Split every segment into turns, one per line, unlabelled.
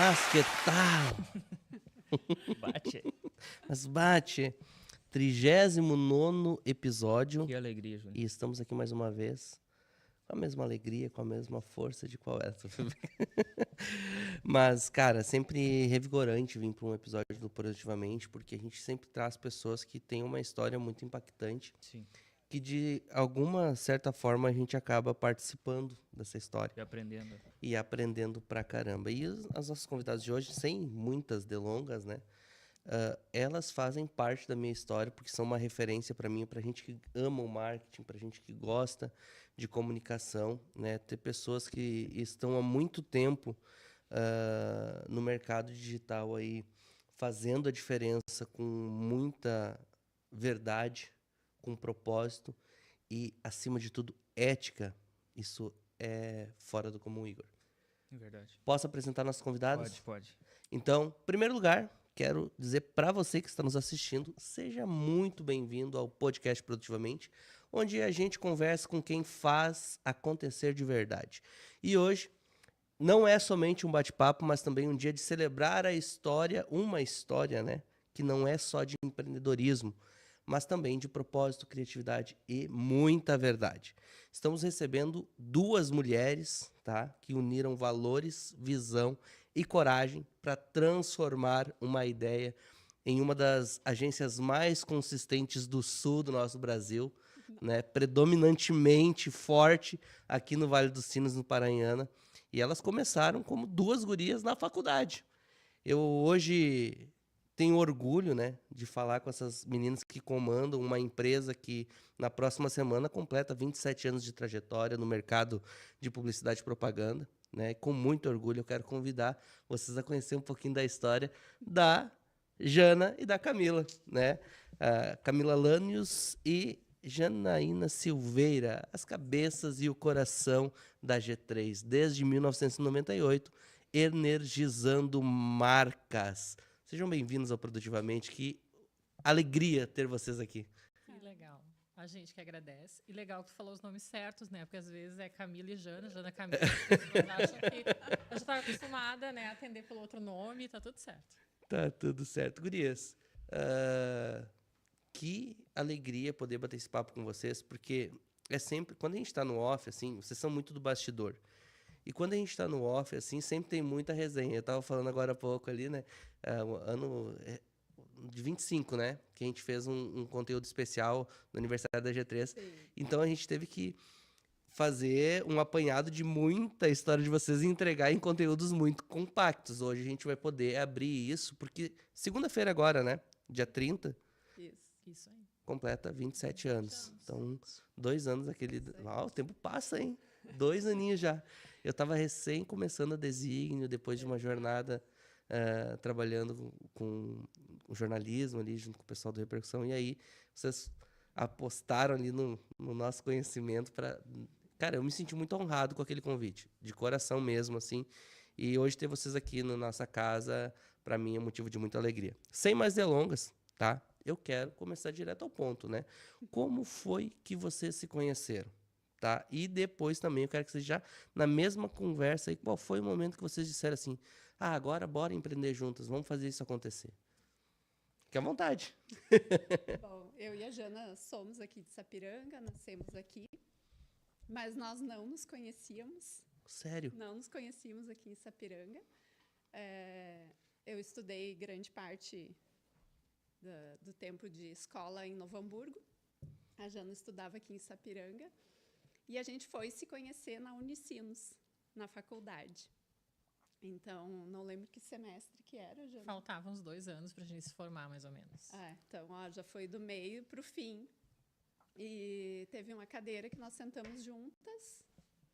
Mas que tal?
Bate.
Mas bate. 39º episódio.
Que alegria, Júnior.
E estamos aqui mais uma vez. Com a mesma alegria, com a mesma força de qual é. Mas, cara, sempre revigorante vir para um episódio do Produtivamente, porque a gente sempre traz pessoas que têm uma história muito impactante.
Sim.
Que de alguma certa forma a gente acaba participando dessa história.
E aprendendo.
E aprendendo pra caramba. E as nossas convidadas de hoje, sem muitas delongas, né? Elas fazem parte da minha história porque são uma referência para mim, pra gente que ama o marketing, pra gente que gosta de comunicação, né? Ter pessoas que estão há muito tempo no mercado digital aí, fazendo a diferença com muita verdade, com propósito e, acima de tudo, ética. Isso é fora do comum, Igor.
É verdade.
Posso apresentar nossos convidados?
Pode.
Então, em primeiro lugar, quero dizer para você que está nos assistindo, seja muito bem-vindo ao podcast Produtivamente, onde a gente conversa com quem faz acontecer de verdade. E hoje não é somente um bate-papo, mas também um dia de celebrar a história, uma história, né, que não é só de empreendedorismo, mas também de propósito, criatividade e muita verdade. Estamos recebendo duas mulheres, tá, que uniram valores, visão e coragem para transformar uma ideia em uma das agências mais consistentes do sul do nosso Brasil, né, predominantemente forte aqui no Vale dos Sinos, no Paranhana. E elas começaram como duas gurias na faculdade. Eu hoje tenho orgulho, né, de falar com essas meninas que comandam uma empresa que na próxima semana completa 27 anos de trajetória no mercado de publicidade e propaganda, né? Com muito orgulho eu quero convidar vocês a conhecer um pouquinho da história da Jana e da Camila, né? Camila Lanius e Janaína Silveira, as cabeças e o coração da G3, desde 1998, energizando marcas. Sejam bem-vindos ao Produtivamente, que alegria ter vocês aqui.
Que legal. A gente que agradece. E legal que tu falou os nomes certos, né? Porque às vezes é Camila e Jana, Jana Camila. As pessoas acham que eu já estava acostumada, né, a atender pelo outro nome, tá tudo certo.
Tá tudo certo. Gurias, que alegria poder bater esse papo com vocês, porque é sempre, quando a gente tá no off, assim, vocês são muito do bastidor. E quando a gente tá no off, assim, sempre tem muita resenha. Eu tava falando agora há pouco ali, né? O ano de 25, né? Que a gente fez um conteúdo especial no aniversário da G3.
Sim.
Então a gente teve que fazer um apanhado de muita história de vocês e entregar em conteúdos muito compactos. Hoje a gente vai poder abrir isso, porque segunda-feira agora, né? Dia 30,
Isso aí.
completa 27 anos. Então, 2 anos aquele... o tempo passa, hein? 2 aninhos já. Eu estava recém começando a Desígnio, depois de uma jornada trabalhando com o jornalismo ali, junto com o pessoal do Repercussão. E aí, vocês apostaram ali no nosso conhecimento para... Cara, eu me senti muito honrado com aquele convite, de coração mesmo, assim. E hoje ter vocês aqui na nossa casa, para mim, é motivo de muita alegria. Sem mais delongas, tá? Eu quero começar direto ao ponto, né? Como foi que vocês se conheceram? Tá? E depois também eu quero que vocês já, na mesma conversa, aí, qual foi o momento que vocês disseram assim, agora bora empreender juntas, vamos fazer isso acontecer. Fique à vontade.
Bom, eu e a Jana somos aqui de Sapiranga, nascemos aqui, mas nós não nos conhecíamos.
Sério?
Não nos conhecíamos aqui em Sapiranga. Eu estudei grande parte do tempo de escola em Novo Hamburgo. A Jana estudava aqui em Sapiranga. E a gente foi se conhecer na Unicinos, na faculdade. Então, não lembro que semestre que era, Jana.
Faltavam uns 2 anos pra gente se formar, mais ou menos.
Então, já foi do meio para o fim. E teve uma cadeira que nós sentamos juntas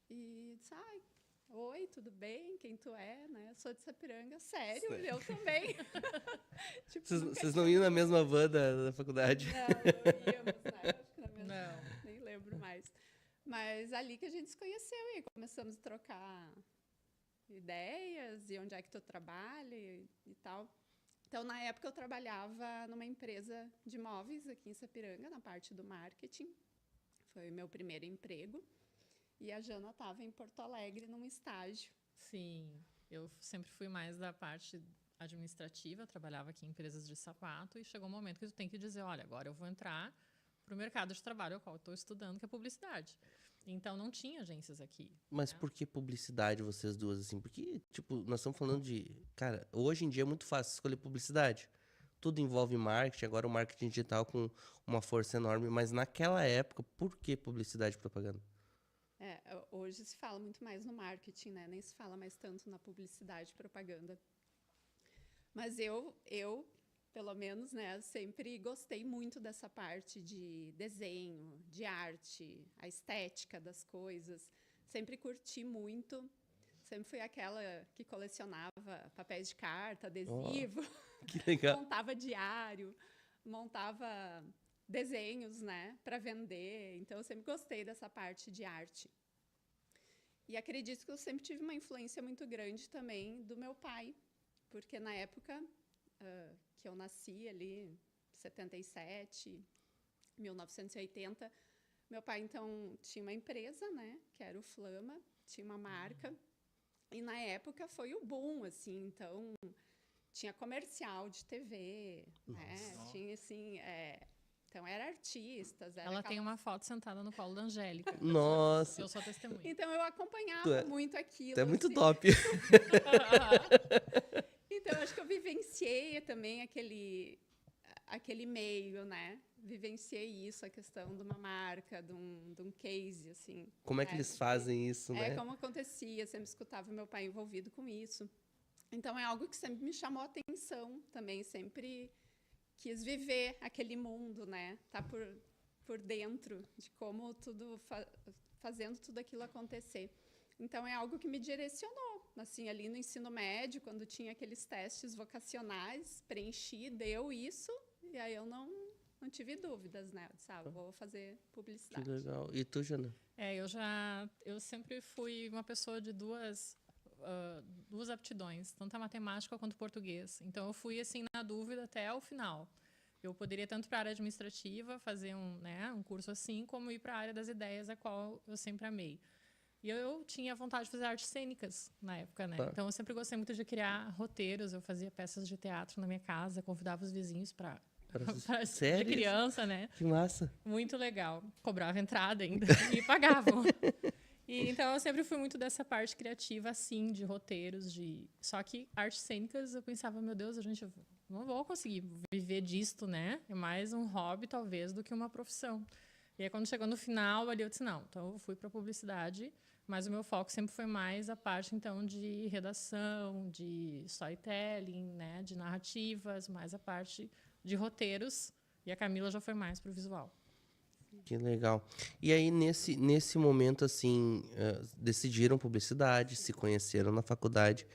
e disse, oi, tudo bem? Quem tu é? Né? Eu sou de Sapiranga. Sério? Eu também. Tipo,
Vocês não iam na mesma van da faculdade?
Não íamos, né? Acho que na mesma,
Não.
nem lembro mais. Mas ali que a gente se conheceu e começamos a trocar ideias e onde é que tu trabalha e tal. Então, na época, eu trabalhava numa empresa de móveis aqui em Sapiranga, na parte do marketing. Foi o meu primeiro emprego. E a Jana estava em Porto Alegre num estágio.
Sim. Eu sempre fui mais da parte administrativa, trabalhava aqui em empresas de sapato e chegou um momento que tu tem que dizer, olha, agora eu vou entrar para o mercado de trabalho ao qual estou estudando, que é publicidade. Então, não tinha agências aqui.
Mas por que publicidade, vocês duas, assim? Porque, tipo, nós estamos falando de... Cara, hoje em dia é muito fácil escolher publicidade. Tudo envolve marketing, agora o marketing digital com uma força enorme. Mas naquela época, por que publicidade e propaganda?
Hoje se fala muito mais no marketing, né? Nem se fala mais tanto na publicidade e propaganda. Mas eu pelo menos, né, sempre gostei muito dessa parte de desenho, de arte, a estética das coisas. Sempre curti muito. Sempre fui aquela que colecionava papéis de carta, adesivo,
Que legal.
montava diário, montava desenhos, né, para vender. Então, eu sempre gostei dessa parte de arte. E acredito que eu sempre tive uma influência muito grande também do meu pai, porque na época que eu nasci ali, 77, 1980, meu pai, então, tinha uma empresa, né, que era o Flama, tinha uma marca, e na época foi o boom, assim, então, tinha comercial de TV, né, tinha, assim, então, era artistas. Era
Ela tem uma foto sentada no colo da Angélica.
Nossa.
Eu sou testemunha.
Então, eu acompanhava muito aquilo.
Tu é muito
assim.
top.
Então, acho que eu vivenciei também aquele meio, né? Vivenciei isso, a questão de uma marca, de um case, assim.
Como é que eles fazem isso, né?
Como acontecia, sempre escutava meu pai envolvido com isso. Então, é algo que sempre me chamou a atenção também, sempre quis viver aquele mundo, né? Tá por dentro de como tudo, fazendo tudo aquilo acontecer. Então, é algo que me direcionou, assim, ali no ensino médio, quando tinha aqueles testes vocacionais, preenchi, deu isso, e aí eu não tive dúvidas, né? Eu disse, vou fazer publicidade.
Que legal. E tu, Jana?
Eu sempre fui uma pessoa de duas aptidões, tanto a matemática quanto o português. Então, eu fui, assim, na dúvida até o final. Eu poderia tanto para a área administrativa, fazer um curso assim, como ir para a área das ideias, a qual eu sempre amei. E eu tinha vontade de fazer artes cênicas na época, né? Então, eu sempre gostei muito de criar roteiros. Eu fazia peças de teatro na minha casa, convidava os vizinhos para
Sério?
de criança, né?
Que massa.
Muito legal. Cobrava entrada ainda e pagavam. E, então, eu sempre fui muito dessa parte criativa, assim, de roteiros. Só que artes cênicas, eu pensava, meu Deus, eu não vou conseguir viver disto, né? É mais um hobby, talvez, do que uma profissão. E aí, quando chegou no final, ali eu disse, não, então eu fui para publicidade, mas o meu foco sempre foi mais a parte, então, de redação, de storytelling, né? De narrativas, mais a parte de roteiros. E a Camila já foi mais para o visual.
Que legal. E aí, nesse momento, assim, decidiram publicidade, se conheceram na faculdade.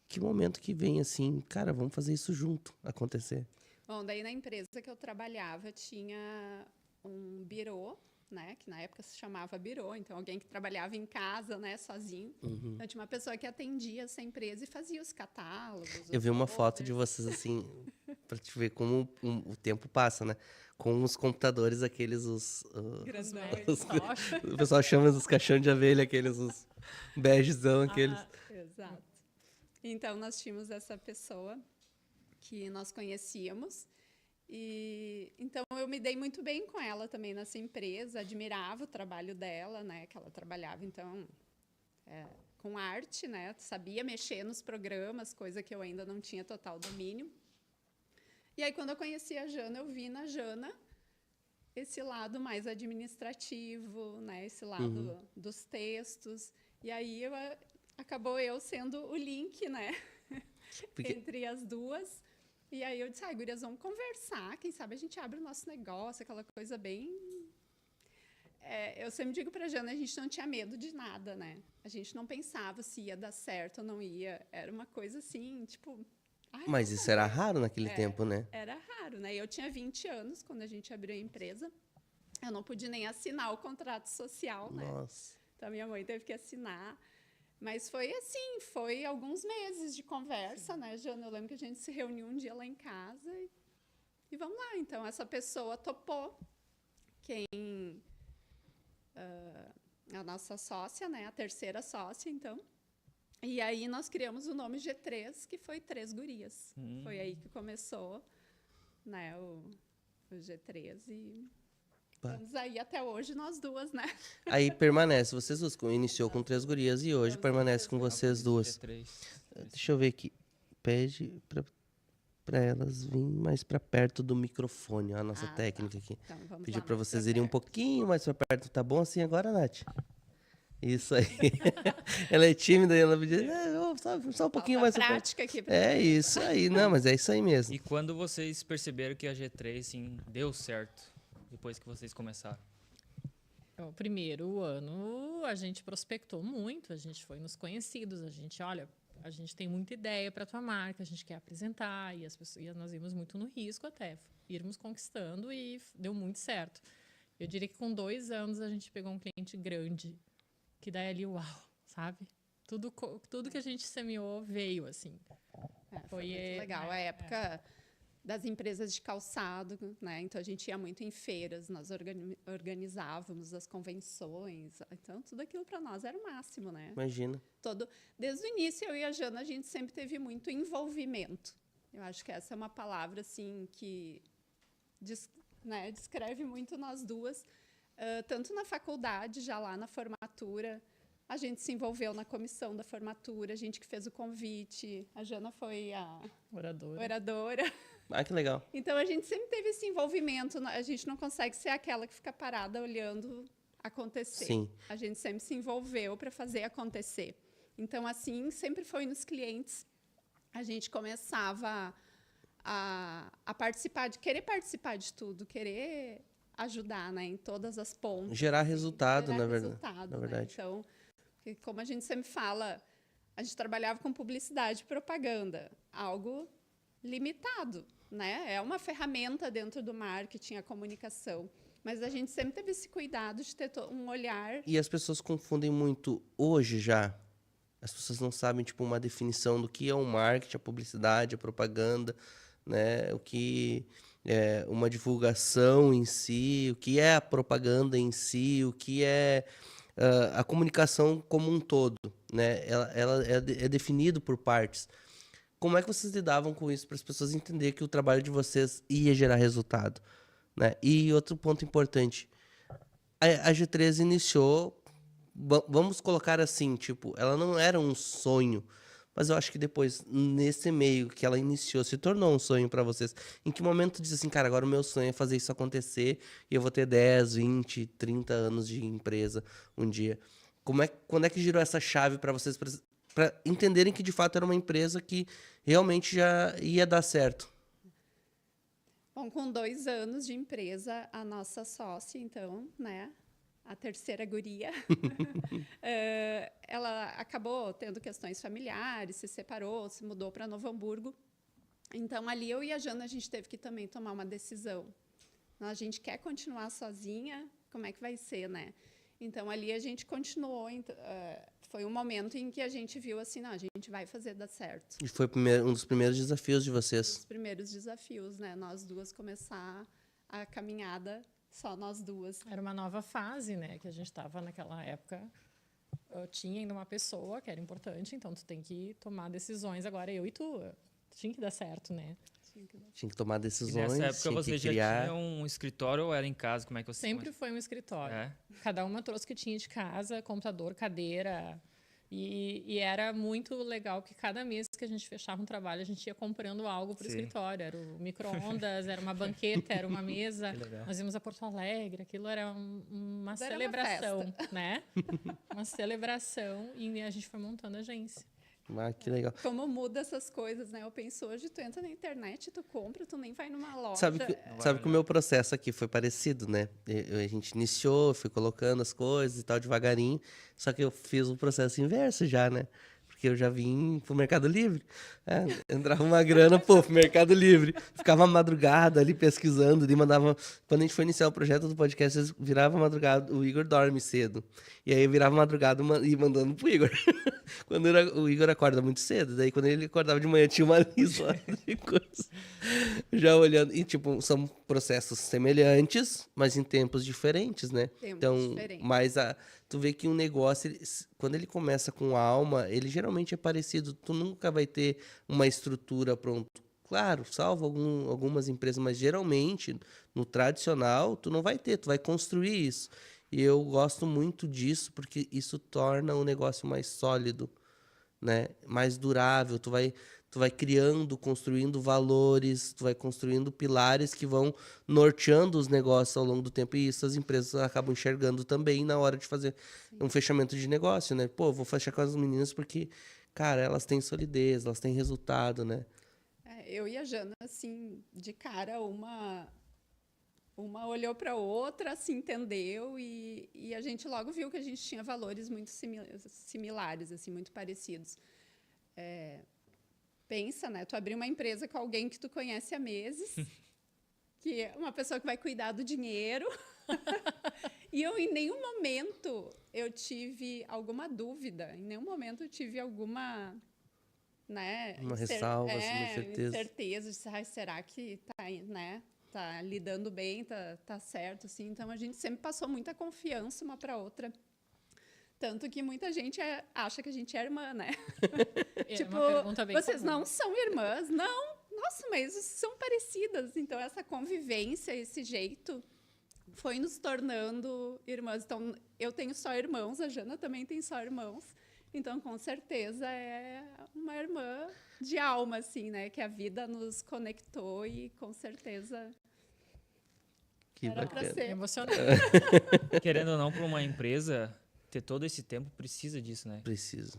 Que momento que vem, assim, cara, vamos fazer isso junto acontecer?
Bom, daí na empresa que eu trabalhava tinha um birô, né, que na época se chamava birô, então alguém que trabalhava em casa, né, sozinho. Então tinha uma pessoa que atendia essa empresa e fazia os catálogos.
Eu vi uma foto de vocês, assim, pra te ver como o tempo passa, né? Com os computadores, aqueles, o pessoal chama os caixões de abelha, aqueles, os begezão, aqueles.
Exato. Então, nós tínhamos essa pessoa que nós conhecíamos. E então eu me dei muito bem com ela também nessa empresa, admirava o trabalho dela, né, que ela trabalhava então com arte, né, sabia mexer nos programas, coisa que eu ainda não tinha total domínio. E aí quando eu conheci a Jana, eu vi na Jana esse lado mais administrativo, né, esse lado dos textos. E aí acabou eu sendo o link, né, entre as duas. E aí eu disse, gurias, vamos conversar, quem sabe a gente abre o nosso negócio, aquela coisa bem... eu sempre digo pra Jana, a gente não tinha medo de nada, né? A gente não pensava se ia dar certo ou não ia. Era uma coisa assim, tipo...
Mas isso era raro naquele tempo, né?
Era raro, né? Eu tinha 20 anos quando a gente abriu a empresa. Eu não pude nem assinar o contrato social, né?
Nossa.
Então, minha mãe teve que assinar. Mas foi assim, foi alguns meses de conversa, né, Jana? Eu lembro que a gente se reuniu um dia lá em casa e vamos lá. Então, essa pessoa topou, a nossa sócia, né, a terceira sócia, então, E aí nós criamos o nome G3, que foi Três Gurias. Foi aí que começou, né, o G3 e estamos aí até hoje nós duas, né?
Aí permanece, vocês duas. Iniciou com 3 gurias e hoje permanece com vocês duas. Deixa eu ver aqui. Pede pra elas virem mais pra perto do microfone, ó, a nossa técnica aqui.
Então, vamos
Pedir
lá
pra
mais
vocês
pra
irem um
perto.
pouquinho mais pra perto. Tá bom assim agora, Nath? Isso aí. Ela é tímida e ela pediu, só um pouquinho mais
Falta
pra perto.
prática aqui pra
É isso aí, não, mas é isso aí mesmo.
E quando vocês perceberam que a G3 assim, deu certo, depois que vocês começaram?
O primeiro ano a gente prospectou muito, a gente foi nos conhecidos, a gente, olha, a gente tem muita ideia para tua marca, a gente quer apresentar e as pessoas, e nós íamos muito no risco até irmos conquistando e deu muito certo. Eu diria que com 2 anos a gente pegou um cliente grande, que daí ali, uau, sabe? Tudo que a gente semeou veio, assim.
Foi muito legal. A época das empresas de calçado, né? Então a gente ia muito em feiras, nós organizávamos as convenções. Então tudo aquilo para nós era o máximo, né?
Imagina.
Desde o início, eu e a Jana, a gente sempre teve muito envolvimento. Eu acho que essa é uma palavra assim que descreve muito nós duas, tanto na faculdade, já lá na formatura. A gente se envolveu na comissão da formatura, a gente que fez o convite, a Jana foi a oradora.
Ah, que legal.
Então, a gente sempre teve esse envolvimento, a gente não consegue ser aquela que fica parada olhando acontecer.
Sim.
A gente sempre se envolveu para fazer acontecer. Então, assim, sempre foi nos clientes, a gente começava a participar, querer participar de tudo, querer ajudar, né, em todas as pontas.
Gerar resultado,
Gerar
na verdade.
resultado,
Na
né?
verdade.
Então, como a gente sempre fala, a gente trabalhava com publicidade e propaganda, algo limitado, né? É uma ferramenta dentro do marketing, a comunicação. Mas a gente sempre teve esse cuidado de ter um olhar.
E as pessoas confundem muito hoje já. As pessoas não sabem, tipo, uma definição do que é o marketing, a publicidade, a propaganda, né? O que é uma divulgação em si, o que é a propaganda em si, o que é a comunicação como um todo, né? Ela é definido por partes. Como é que vocês lidavam com isso para as pessoas entenderem que o trabalho de vocês ia gerar resultado, né? E outro ponto importante, a G3 iniciou, vamos colocar assim, tipo, ela não era um sonho, mas eu acho que depois, nesse meio que ela iniciou, se tornou um sonho para vocês. Em que momento diz assim, cara, agora o meu sonho é fazer isso acontecer e eu vou ter 10, 20, 30 anos de empresa um dia? Quando é que girou essa chave para vocês, para entenderem que de fato era uma empresa que realmente já ia dar certo?
Bom, com 2 anos de empresa, a nossa sócia, então, né, a terceira guria, ela acabou tendo questões familiares, se separou, se mudou para Novo Hamburgo. Então, ali eu e a Jana, a gente teve que também tomar uma decisão. A gente quer continuar sozinha? Como é que vai ser, né? Então, ali a gente continuou. Foi um momento em que a gente viu assim, não, a gente vai fazer dar certo.
E foi um dos primeiros desafios de vocês.
Os primeiros desafios, né? Nós duas começar a caminhada, só nós duas.
Era uma nova fase, né? Que a gente estava naquela época. Eu tinha ainda uma pessoa que era importante, então tu tem que tomar decisões agora, eu e tu. Tinha que dar certo, né?
Tinha que tomar
E
decisões,
nessa época
tinha
você
que
já
criar.
tinha um escritório ou era em casa? Como é que você
Sempre foi um escritório.
É?
Cada uma trouxe o que tinha de casa, computador, cadeira. E era muito legal que cada mês que a gente fechava um trabalho, a gente ia comprando algo para o
Sim.
escritório. Era o micro-ondas, era uma banqueta, era uma mesa.
Que legal.
Nós íamos a Porto Alegre, aquilo era uma
Era
celebração,
uma
né? Uma celebração e a gente foi montando a agência.
Ah, que legal.
Como muda essas coisas, né? Eu penso, hoje tu entra na internet, tu compra, tu nem vai numa loja.
Sabe que o meu processo aqui foi parecido, né? A gente iniciou, fui colocando as coisas e tal devagarinho, só que eu fiz o processo inverso já, né? Porque eu já vim pro Mercado Livre. Entrava uma grana, pro Mercado Livre. Ficava madrugada ali pesquisando, ali mandava... Quando a gente foi iniciar o projeto do podcast, virava madrugada, o Igor dorme cedo. E aí eu virava madrugada e mandando pro Igor. O Igor acorda muito cedo, daí quando ele acordava de manhã tinha uma lista lá de coisas. Já olhando, e tipo, são processos semelhantes, mas em tempos diferentes, né?
Tempos
então,
diferentes.
mas tu vê que um negócio, quando ele começa com alma, ele geralmente é parecido. Tu nunca vai ter uma estrutura pronta. Claro, salvo algumas empresas, mas geralmente, no tradicional, tu não vai ter, tu vai construir isso. E eu gosto muito disso, porque isso torna o negócio mais sólido, né? Mais durável. Tu vai criando, construindo valores, tu vai construindo pilares que vão norteando os negócios ao longo do tempo. E isso as empresas acabam enxergando também na hora de fazer um fechamento de negócio, né? Pô, vou fechar com as meninas porque, cara, elas têm solidez, elas têm resultado, né?
Eu e a Jana, assim, de cara, uma olhou para a outra, se entendeu e a gente logo viu que a gente tinha valores muito similares, assim, muito parecidos. Pensa, né? Tu abrir uma empresa com alguém que tu conhece há meses, que é uma pessoa que vai cuidar do dinheiro. E eu, em nenhum momento, eu tive alguma dúvida, em nenhum momento eu tive alguma, né,
Uma ressalva, assim, uma certeza.
certeza de, ai, será que tá, né, tá lidando bem, tá certo, assim. Então, a gente sempre passou muita confiança uma para outra. Tanto que muita gente acha que a gente é irmã, né? Tipo,
uma pergunta bem
vocês
comum.
não são irmãs? Não. Nossa, mas são parecidas. Então, essa convivência, esse jeito, foi nos tornando irmãs. Então, eu tenho só irmãos, a Jana também tem só irmãos. Então, com certeza, é uma irmã de alma, assim, né? Que a vida nos conectou e, com certeza,
Que
era para
bacana.
ser.
Emocionante.
Querendo ou não, para uma empresa, ter todo esse tempo precisa disso, né?
Preciso.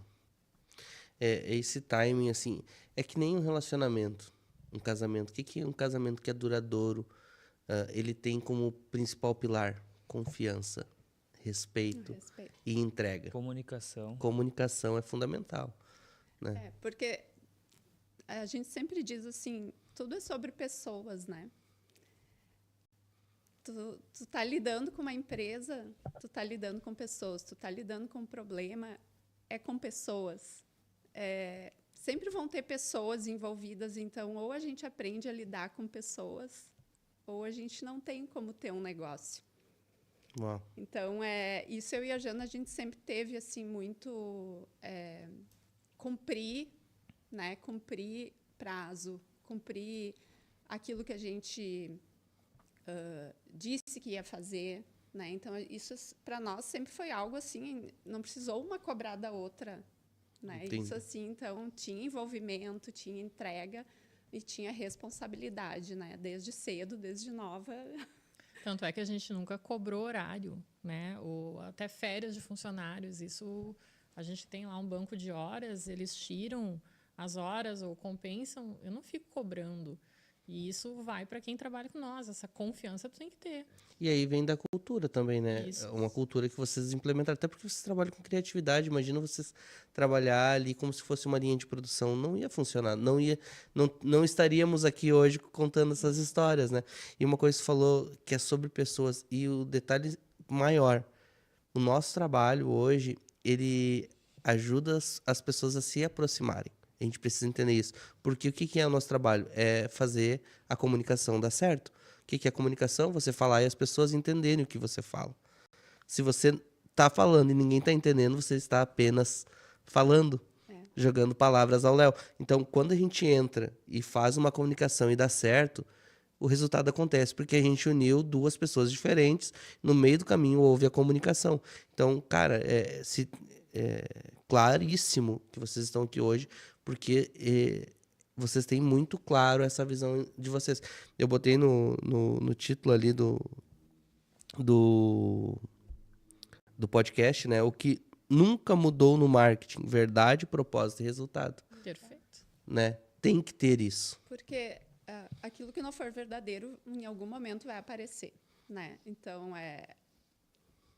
Esse timing, assim, é que nem um relacionamento, um casamento. O que é um casamento que é duradouro? Ele tem como principal pilar confiança, respeito
Respeito.
e entrega.
Comunicação.
Comunicação é fundamental.
Porque a gente sempre diz assim, tudo é sobre pessoas, né? Tu tá lidando com uma empresa, tu tá lidando com pessoas, tu tá lidando com um problema, é com pessoas. Sempre vão ter pessoas envolvidas, então ou a gente aprende a lidar com pessoas, ou a gente não tem como ter um negócio.
Uau.
Então, isso eu e a Jana, a gente sempre teve assim muito cumprir, né? Cumprir prazo, cumprir aquilo que a gente disse que ia fazer, né? Então, isso para nós sempre foi algo assim, não precisou uma cobrar da outra, né?
Entendi.
Isso assim, então, tinha envolvimento, tinha entrega e tinha responsabilidade, né? Desde cedo, desde nova.
Tanto é que a gente nunca cobrou horário, né? Ou até férias de funcionários. Isso, a gente tem lá um banco de horas, eles tiram as horas ou compensam. Eu não fico cobrando. E isso vai para quem trabalha com nós. Essa confiança tu tem que ter.
E aí vem da cultura também, né?
Isso.
Uma cultura que vocês implementaram, até porque vocês trabalham com criatividade. Imagina vocês trabalhar ali como se fosse uma linha de produção. Não ia funcionar. Não estaríamos aqui hoje contando essas histórias, né? E uma coisa que você falou que é sobre pessoas. E o detalhe maior, o nosso trabalho hoje, ele ajuda as pessoas a se aproximarem. A gente precisa entender isso. Porque o que é o nosso trabalho? É fazer a comunicação dar certo. O que é comunicação? Você falar e as pessoas entenderem o que você fala. Se você está falando e ninguém está entendendo, você está apenas falando, jogando palavras ao léu. Então, quando a gente entra e faz uma comunicação e dá certo, o resultado acontece porque a gente uniu duas pessoas diferentes, no meio do caminho houve a comunicação. Então, cara, é claríssimo que vocês estão aqui hoje, porque vocês têm muito claro essa visão de vocês. Eu botei no título ali do podcast, né? O que nunca mudou no marketing: verdade, propósito e resultado.
Perfeito.
Né? Tem que ter isso.
Porque aquilo que não for verdadeiro, em algum momento vai aparecer, né? Então,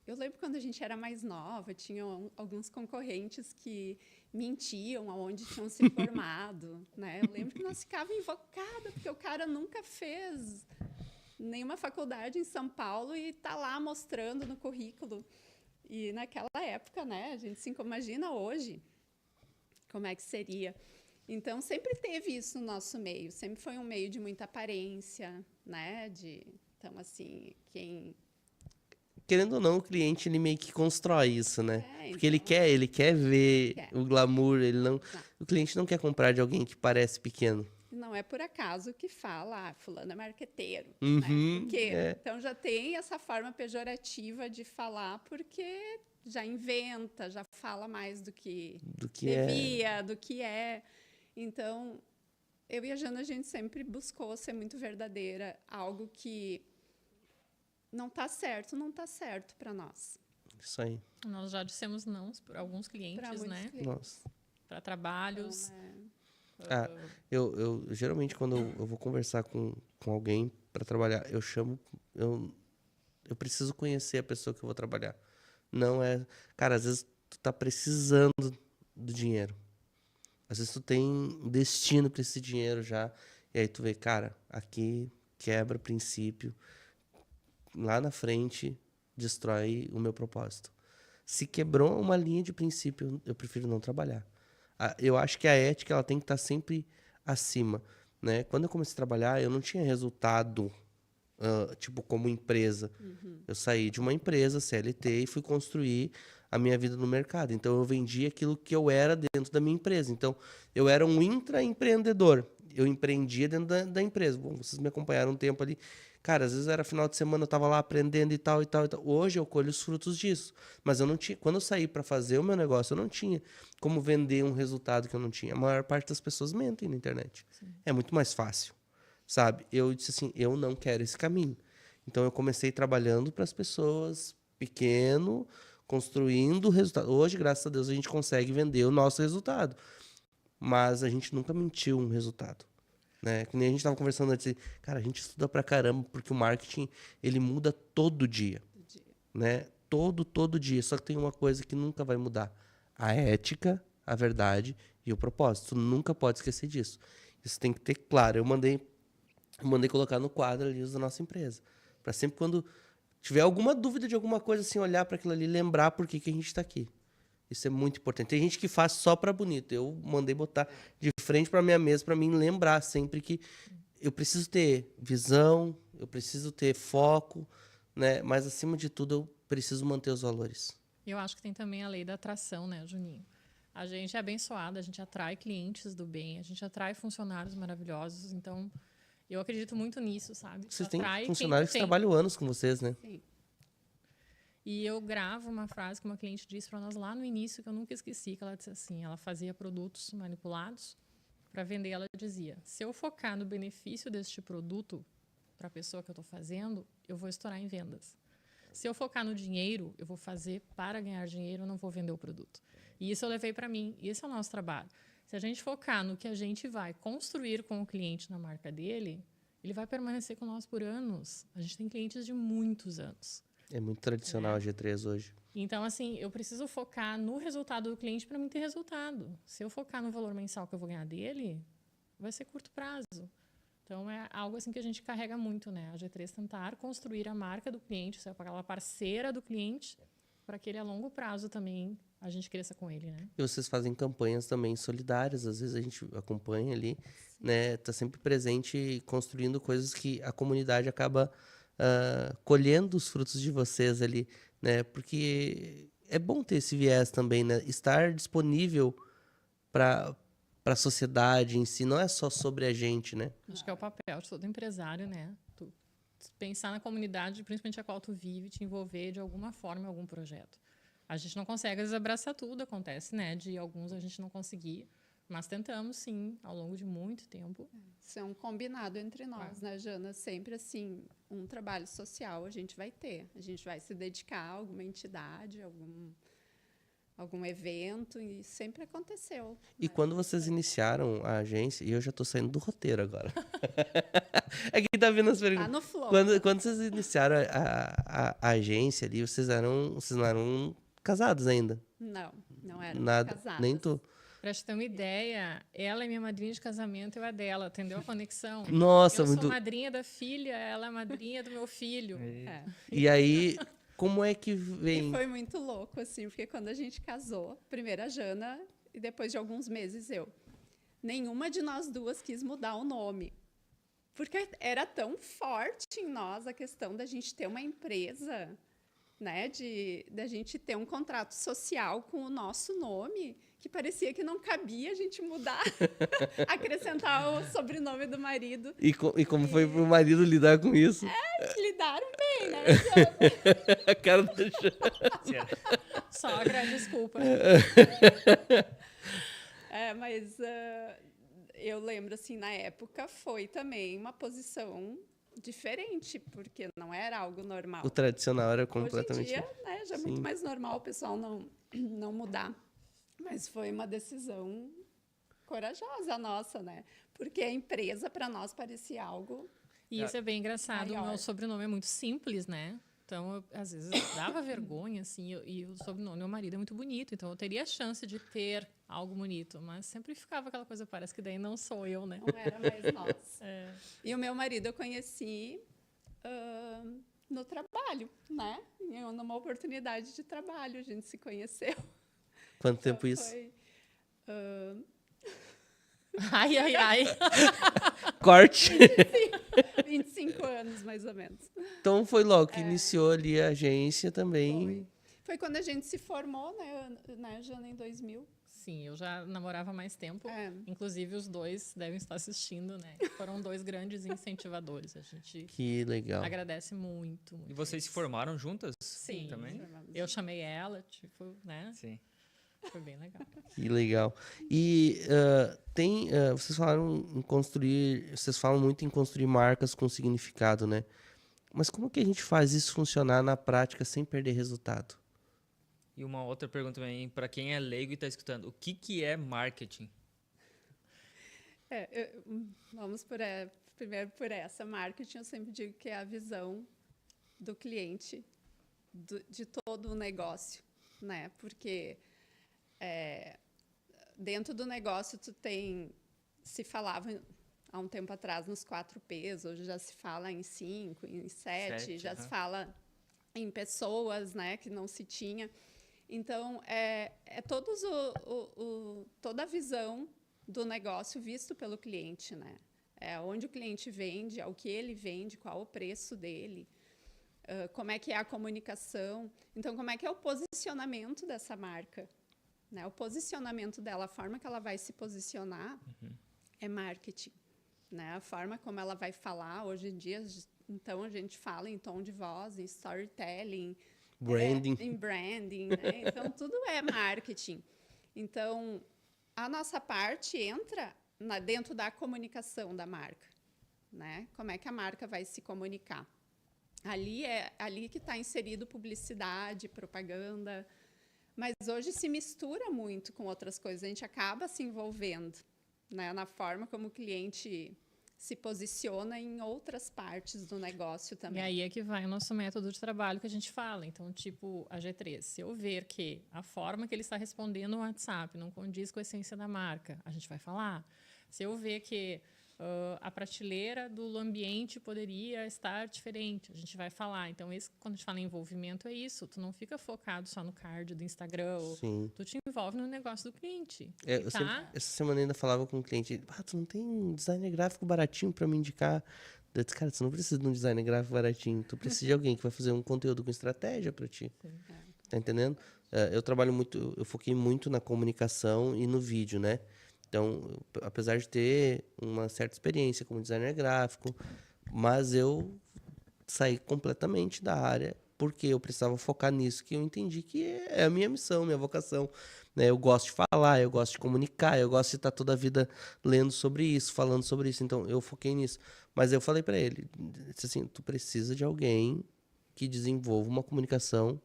eu lembro quando a gente era mais nova, tinham alguns concorrentes que mentiam aonde tinham se formado, né? Eu lembro que nós ficávamos invocadas, porque o cara nunca fez nenhuma faculdade em São Paulo e está lá mostrando no currículo. E naquela época, né? A gente se imagina hoje como é que seria. Então, sempre teve isso no nosso meio. Sempre foi um meio de muita aparência, né? Então, assim, quem
querendo ou não, o cliente ele meio que constrói isso, né?
É,
Porque
então,
ele quer ver
Quer.
o glamour, ele não,
Tá.
o cliente não quer comprar de alguém que parece pequeno.
não é por acaso que fala, fulano é marqueteiro,
Uhum,
né? Porque,
é.
então já tem essa forma pejorativa de falar, porque já inventa, já fala mais do que
Do que é.
devia, do que é. Então, eu e a Jana, a gente sempre buscou ser muito verdadeira, algo que não está certo para nós.
Isso aí.
Nós já dissemos não para alguns
Para
clientes,
muitos
né?
clientes.
Nossa.
Para trabalhos.
Ah, eu geralmente quando eu vou conversar com alguém para trabalhar, eu chamo, eu preciso conhecer a pessoa que eu vou trabalhar. Não é, cara, às vezes tu tá precisando do dinheiro. Às vezes tu tem destino para esse dinheiro já, e aí tu vê, cara, aqui quebra princípio, lá na frente destrói o meu propósito. Se quebrou uma linha de princípio, eu prefiro não trabalhar. Eu acho que a ética ela tem que estar sempre acima, né? Quando eu comecei a trabalhar, eu não tinha resultado, tipo, como empresa. Eu saí de uma empresa, CLT, e fui construir a minha vida no mercado. Então, eu vendi aquilo que eu era dentro da minha empresa. Então, eu era um intraempreendedor. Eu empreendia dentro da empresa. Bom, vocês me acompanharam um tempo ali. Cara, às vezes era final de semana, eu estava lá aprendendo e tal, e tal, e tal. Hoje eu colho os frutos disso. Mas eu não tinha. Quando eu saí para fazer o meu negócio, eu não tinha como vender um resultado que eu não tinha. A maior parte das pessoas mentem na internet. É muito mais fácil, sabe? Eu disse assim, eu não quero esse caminho. Então eu comecei trabalhando para as pessoas, pequeno, construindo o resultado. Hoje, graças a Deus, a gente consegue vender o nosso resultado. Mas a gente nunca mentiu um resultado. Né? Que nem a gente estava conversando antes. Cara, a gente estuda pra caramba, porque o marketing ele muda todo dia. Né? Todo dia. Só que tem uma coisa que nunca vai mudar. A ética, a verdade e o propósito. Tu nunca pode esquecer disso. Isso tem que ter claro. Eu mandei colocar no quadro ali os da nossa empresa. Para sempre quando tiver alguma dúvida de alguma coisa, assim, olhar para aquilo ali e lembrar por que a gente está aqui. Isso é muito importante. Tem gente que faz só para bonito. Eu mandei botar de frente para minha mesa para mim lembrar sempre que eu preciso ter visão, eu preciso ter foco, né? Mas acima de tudo eu preciso manter os valores.
Eu acho que tem também a lei da atração, né, Juninho? A gente é abençoada, a gente atrai clientes do bem, a gente atrai funcionários maravilhosos. Então, eu acredito muito nisso, sabe?
Vocês têm
Atrai
funcionários que
quem tem.
trabalham anos com vocês, né?
Sim.
E eu gravo uma frase que uma cliente disse para nós lá no início, que eu nunca esqueci, que ela disse assim, ela fazia produtos manipulados para vender, ela dizia, se eu focar no benefício deste produto para a pessoa que eu estou fazendo, eu vou estourar em vendas. Se eu focar no dinheiro, eu vou fazer para ganhar dinheiro, eu não vou vender o produto. E isso eu levei para mim, e esse é o nosso trabalho. Se a gente focar no que a gente vai construir com o cliente na marca dele, ele vai permanecer conosco por anos. A gente tem clientes de muitos anos.
É muito tradicional a G3 hoje.
Então, assim, eu preciso focar no resultado do cliente para mim ter resultado. Se eu focar no valor mensal que eu vou ganhar dele, vai ser curto prazo. Então, é algo assim que a gente carrega muito, né? A G3 tentar construir a marca do cliente, ser aquela parceira do cliente, para que ele, a longo prazo, também a gente cresça com ele, né?
E vocês fazem campanhas também solidárias, às vezes a gente acompanha ali, né? Tá sempre presente, construindo coisas que a comunidade acaba colhendo os frutos de vocês ali, né? Porque é bom ter esse viés também, né? Estar disponível para a sociedade em si, não é só sobre a gente, né?
Acho que é o papel de todo empresário, né? Tu pensar na comunidade, principalmente a qual tu vive, te envolver de alguma forma em algum projeto. A gente não consegue, às vezes, abraçar tudo, acontece, né? De alguns a gente não conseguir, mas tentamos, sim, ao longo de muito tempo.
Isso é um combinado entre nós, né, Jana? Sempre assim, um trabalho social a gente vai ter. A gente vai se dedicar a alguma entidade, algum evento, e sempre aconteceu.
E quando vocês iniciaram a agência, e eu já tô saindo do roteiro agora. É que tá vindo as
Tá
perguntas.
no flow.
Quando vocês iniciaram a agência ali, vocês não eram casados ainda?
Não era
Nada,
casadas.
nem tu.
Pra te ter uma ideia, ela é minha madrinha de casamento, eu a dela, entendeu a conexão?
Nossa,
Eu
muito.
sou madrinha da filha, ela é madrinha do meu filho.
É.
E aí, como é que
E
vem?
foi muito louco, assim, porque quando a gente casou, primeiro a Jana e depois de alguns meses eu, nenhuma de nós duas quis mudar o nome. Porque era tão forte em nós a questão da gente ter uma empresa né, da gente ter um contrato social com o nosso nome, que parecia que não cabia a gente mudar, acrescentar o sobrenome do marido.
E como foi pro marido lidar com isso?
Lidaram bem, né?
A cara da Jana.
Sogra, desculpa.
Mas eu lembro, assim, na época foi também uma posição diferente, porque não era algo normal.
O tradicional era
Hoje em
completamente...
dia, né, já é muito mais normal o pessoal não mudar. Mas foi uma decisão corajosa nossa, né? Porque a empresa, para nós, parecia algo...
E isso é bem engraçado.
Maior.
O meu sobrenome é muito simples, né? Então, às vezes, dava vergonha, assim. E o sobrenome do meu marido é muito bonito. Então, eu teria a chance de ter algo bonito. Mas sempre ficava aquela coisa, parece que daí não sou eu, né?
Não era mais nós. E o meu marido eu conheci no trabalho, né? Numa oportunidade de trabalho, a gente se conheceu.
Quanto tempo isso?
Foi,
Ai, ai, ai.
Corte!
25 anos, mais ou menos.
Então foi logo que iniciou ali a agência também.
Foi quando a gente se formou, né, Jana, em 2000.
Sim, eu já namorava há mais tempo. Inclusive, os dois devem estar assistindo, né? Foram dois grandes incentivadores. A gente
Que legal.
agradece muito.
E vocês se formaram juntas?
Sim.
Também?
Eu chamei ela, tipo, né?
Sim.
Foi bem legal.
Que legal. E vocês falaram em construir, vocês falam muito em construir marcas com significado, né? Mas como que a gente faz isso funcionar na prática sem perder resultado?
E uma outra pergunta também, para quem é leigo e está escutando, o que é marketing?
Vamos primeiro por essa. Marketing, eu sempre digo que é a visão do cliente de todo o negócio, né? Porque dentro do negócio se falava há um tempo atrás nos 4 Ps, hoje já se fala em 5, em 7, já se fala em pessoas, né, que não se tinha. Então, toda a visão do negócio visto pelo cliente, né? Onde o cliente vende, ao que ele vende, qual o preço dele, como é que é a comunicação. Então, como é que é o posicionamento dessa marca? Né? O posicionamento dela, a forma que ela vai se posicionar é marketing. Né? A forma como ela vai falar, hoje em dia, então a gente fala em tom de voz, em storytelling,
Branding.
em branding, né? Então tudo é marketing. Então a nossa parte entra dentro da comunicação da marca, né? Como é que a marca vai se comunicar? Ali que está inserido publicidade, propaganda, mas hoje se mistura muito com outras coisas. A gente acaba se envolvendo, né, na forma como o cliente se posiciona em outras partes do negócio também.
E aí é que vai o nosso método de trabalho que a gente fala. Então, tipo, a G3, se eu ver que a forma que ele está respondendo no WhatsApp não condiz com a essência da marca, a gente vai falar. Se eu ver que a prateleira do ambiente poderia estar diferente, a gente vai falar. Então, quando a gente fala em envolvimento, é isso. Tu não fica focado só no card do Instagram.
Sim.
Tu te envolve no negócio do cliente.
Essa semana ainda falava com um cliente, tu não tem um designer gráfico baratinho para me indicar? Eu disse, cara, você não precisa de um designer gráfico baratinho. Tu precisa de alguém que vai fazer um conteúdo com estratégia para ti. Tá entendendo? Eu foquei muito na comunicação e no vídeo, né? Então, apesar de ter uma certa experiência como designer gráfico, mas eu saí completamente da área porque eu precisava focar nisso, que eu entendi que é a minha missão, minha vocação. Né? Eu gosto de falar, eu gosto de comunicar, eu gosto de estar toda a vida lendo sobre isso, falando sobre isso. Então, eu foquei nisso. Mas eu falei para ele, disse assim, tu precisa de alguém que desenvolva uma comunicação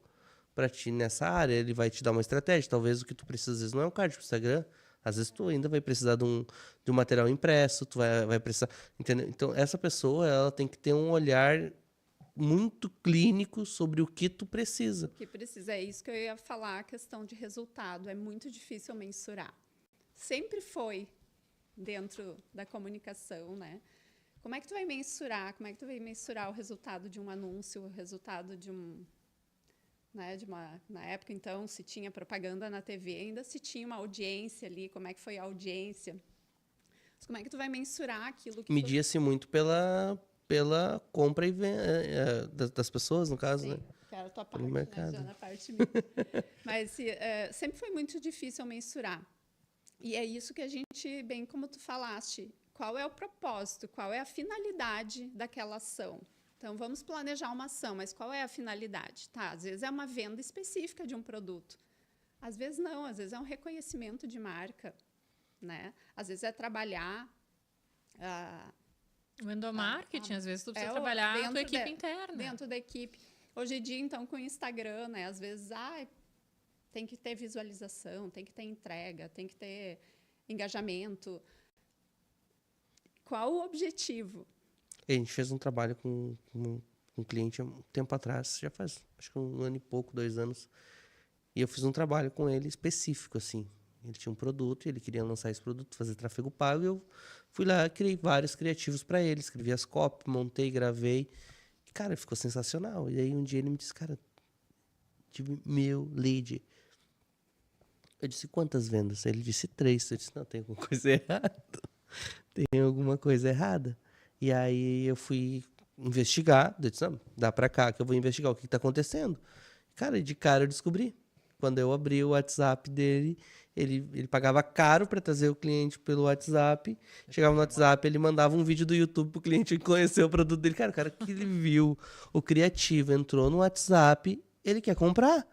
para ti nessa área. Ele vai te dar uma estratégia. Talvez o que tu precisa, às vezes, não é um card pro Instagram. Às vezes tu ainda vai precisar de um material impresso, tu vai precisar... Entendeu? Então, essa pessoa ela tem que ter um olhar muito clínico sobre o que tu precisa.
O que precisa, é isso que eu ia falar, a questão de resultado. É muito difícil mensurar. Sempre foi dentro da comunicação, né? Como é que tu vai mensurar? Como é que tu vai mensurar o resultado de um anúncio, o resultado de um... Né, na época, então, se tinha propaganda na TV, ainda se tinha uma audiência ali, como é que foi a audiência. Mas como é que tu vai mensurar aquilo que...
Media-se muito pela compra e venda das pessoas, no caso,
Sim,
né?
era a tua parte,
Pelo
né?
mercado.
Já na parte minha. Mas sempre foi muito difícil mensurar. E é isso que a gente, bem como tu falaste, qual é o propósito, qual é a finalidade daquela ação? Então, vamos planejar uma ação, mas qual é a finalidade? Tá, às vezes é uma venda específica de um produto. Às vezes não, às vezes é um reconhecimento de marca, né? Às vezes é trabalhar...
O endomarketing, às vezes tu precisa
o-
trabalhar a tua
dentro
equipe
da-
interna.
dentro da equipe. Hoje em dia, então, com o Instagram, né? Às vezes, tem que ter visualização, tem que ter entrega, tem que ter engajamento. Qual o objetivo?
A gente fez um trabalho com um cliente há um tempo atrás, já faz acho que 1 ano e pouco, 2 anos. E eu fiz um trabalho com ele específico, assim. Ele tinha um produto, ele queria lançar esse produto, fazer tráfego pago, e eu fui lá, criei vários criativos para ele, escrevi as copy, montei, gravei. E, cara, ficou sensacional. E aí um dia ele me disse, cara, tive 1000 lead. Eu disse, quantas vendas? Ele disse 3. Eu disse, não, tem alguma coisa errada. Tem alguma coisa errada. E aí eu fui investigar. Eu disse, não, dá pra cá que eu vou investigar o que tá acontecendo. Cara, de cara eu descobri. Quando eu abri o WhatsApp dele, ele pagava caro para trazer o cliente pelo WhatsApp. Chegava no WhatsApp, ele mandava um vídeo do YouTube pro cliente conhecer o produto dele. Cara, o cara que ele viu o criativo, entrou no WhatsApp, ele quer comprar.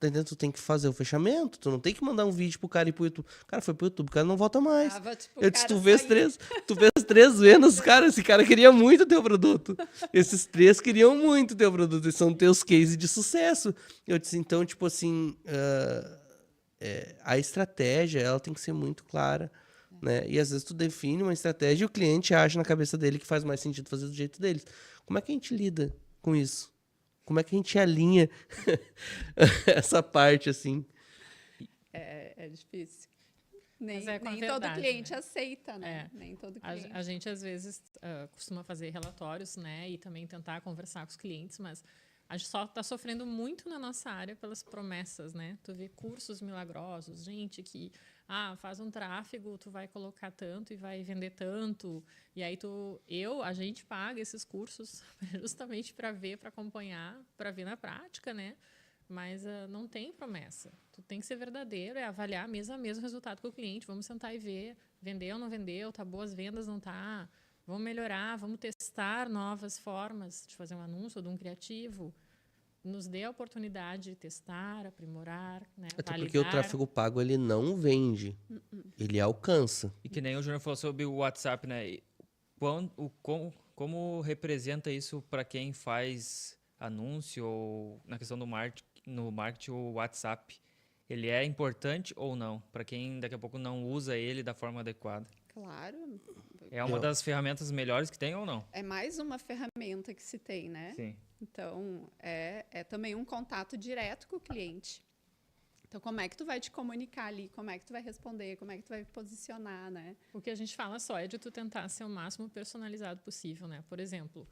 Tá entendendo? Tu tem que fazer o fechamento, tu não tem que mandar um vídeo pro cara ir pro YouTube. O cara foi pro YouTube, o cara não volta mais.
Tipo,
Eu disse, tu vês 3 vendas, cara, esse cara queria muito o teu produto. Esses 3 queriam muito o teu produto, eles são teus cases de sucesso. Eu disse, então, tipo assim, a estratégia, ela tem que ser muito clara, né? E às vezes tu define uma estratégia e o cliente acha na cabeça dele que faz mais sentido fazer do jeito deles. Como é que a gente lida com isso? Como é que a gente alinha essa parte, assim?
É difícil. Nem,
Mas é com a
nem todo
verdade,
cliente
né?
aceita, né?
É.
Nem todo cliente.
A gente, às vezes, costuma fazer relatórios, né? E também tentar conversar com os clientes, mas a gente só está sofrendo muito na nossa área pelas promessas, né? Tu vê cursos milagrosos, gente que faz um tráfego, tu vai colocar tanto e vai vender tanto. E aí a gente paga esses cursos justamente para ver, para acompanhar, para ver na prática, né? Mas não tem promessa. Tu tem que ser verdadeiro, avaliar mês a mês o resultado com o cliente. Vamos sentar e ver, vendeu ou não vendeu, tá boas vendas, não tá? Vamos melhorar, vamos testar novas formas de fazer um anúncio ou de um criativo. Nos dê a oportunidade de testar, aprimorar, né?
Até
validar.
porque o tráfego pago, ele não vende, ele alcança.
E que nem o Júnior falou sobre o WhatsApp, né? E como representa isso para quem faz anúncio ou na questão do marketing, o WhatsApp? Ele é importante ou não? Para quem daqui a pouco não usa ele da forma adequada.
Claro.
É uma das ferramentas melhores que tem ou não?
É mais uma ferramenta que se tem, né?
Sim.
Então, é também um contato direto com o cliente. Então, como é que tu vai te comunicar ali? Como é que tu vai responder? Como é que tu vai posicionar, né?
O que a gente fala só é de tu tentar ser o máximo personalizado possível, né? Por exemplo,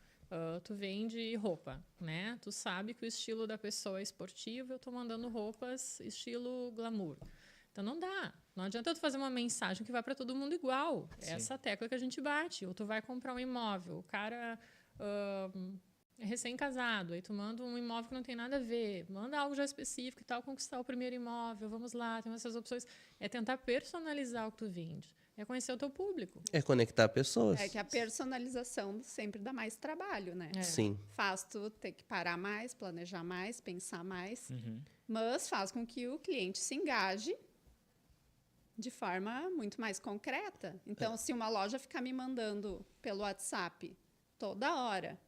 tu vende roupa, né? Tu sabe que o estilo da pessoa é esportivo, eu tô mandando roupas estilo glamour. Então não dá. Não adianta tu fazer uma mensagem que vai para todo mundo igual.
Sim.
Essa tecla que a gente bate. Ou tu vai comprar um imóvel, o cara é recém-casado, aí tu manda um imóvel que não tem nada a ver, manda algo já específico e tal, conquistar o primeiro imóvel, vamos lá, tem essas opções. É tentar personalizar o que tu vende. É conhecer o teu público.
É conectar pessoas.
É que a personalização sempre dá mais trabalho, né?
Sim.
Faz tu ter que parar mais, planejar mais, pensar mais,
Uhum.
mas faz com que o cliente se engaje de forma muito mais concreta. Então, se uma loja ficar me mandando pelo WhatsApp toda hora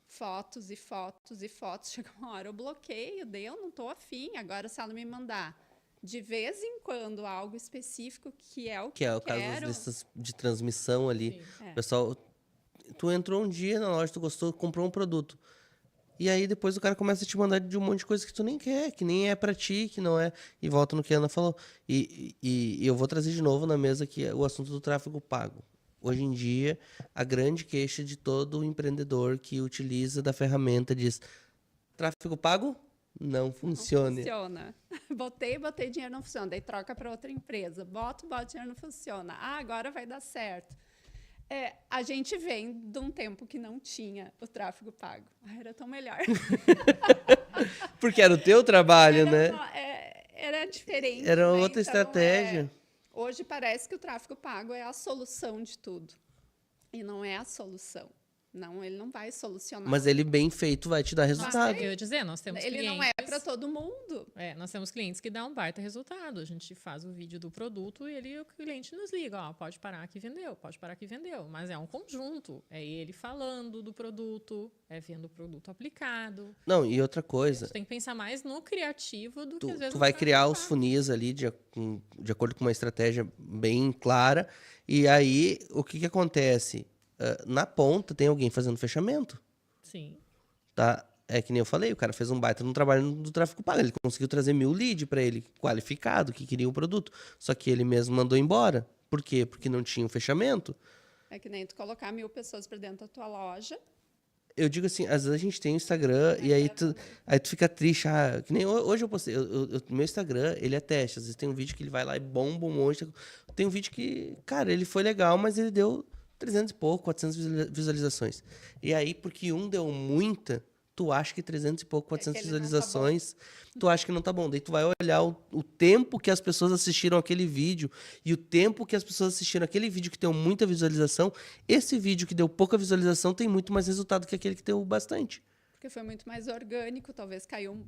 fotos e fotos e fotos, chega uma hora eu bloqueio, eu não estou afim. Agora, se ela me mandar de vez em quando algo específico, que é o que
Que é
eu
o caso
quero,
dessas de transmissão ali.
Sim.
Pessoal, tu entrou um dia na loja, tu gostou, comprou um produto. E aí depois o cara começa a te mandar de um monte de coisa que tu nem quer, que nem é pra ti, que não é. E volta no que a Ana falou. E eu vou trazer de novo na mesa aqui o assunto do tráfego pago. Hoje em dia, a grande queixa de todo empreendedor que utiliza da ferramenta diz: tráfego pago não funciona.
não funciona. Botei dinheiro, não funciona. Daí troca para outra empresa. Bota, dinheiro, não funciona. Agora vai dar certo. A gente vem de um tempo que não tinha o tráfego pago. Era tão melhor.
Porque era o teu trabalho, né?
Era diferente.
Era
né?
outra estratégia.
Hoje parece que o tráfego pago é a solução de tudo. E não é a solução. Não, ele não vai solucionar.
Mas ele bem feito vai te dar resultado.
Eu ia dizer, nós temos
Ele
clientes...
não é para todo mundo.
Nós temos clientes que dão um baita resultado. A gente faz o vídeo do produto e o cliente nos liga, ó, pode parar que vendeu, pode parar que vendeu. Mas é um conjunto. É ele falando do produto, é vendo o produto aplicado.
Não, e outra coisa,
Você tem que pensar mais no criativo do que às vezes
tu
no
vai
tráfego
criar os
pago.
funis ali de acordo com uma estratégia bem clara. E aí, o que acontece? Na ponta tem alguém fazendo fechamento,
Sim.
tá? É que nem eu falei, o cara fez um baita no trabalho do tráfego pago. Ele conseguiu trazer 1000 leads para ele, qualificado, que queria o produto. Só que ele mesmo mandou embora. Por quê? Porque não tinha um fechamento.
É que nem tu colocar 1000 pessoas para dentro da tua loja.
Eu digo assim, às vezes a gente tem o Instagram e aí tu fica triste. Que nem hoje eu postei. Meu Instagram, ele é teste. Às vezes tem um vídeo que ele vai lá e bomba um monte. Tem um vídeo que, cara, ele foi legal, mas ele deu 300 e pouco, 400 visualizações. E aí, porque um deu muita, tu acha que 300 e pouco, 400
que ele não tá
visualizações, tu acha que não tá bom. Daí tu vai olhar o tempo que as pessoas assistiram aquele vídeo e o tempo que as pessoas assistiram aquele vídeo que deu muita visualização. Esse vídeo que deu pouca visualização tem muito mais resultado que aquele que deu bastante.
Porque foi muito mais orgânico, talvez caiu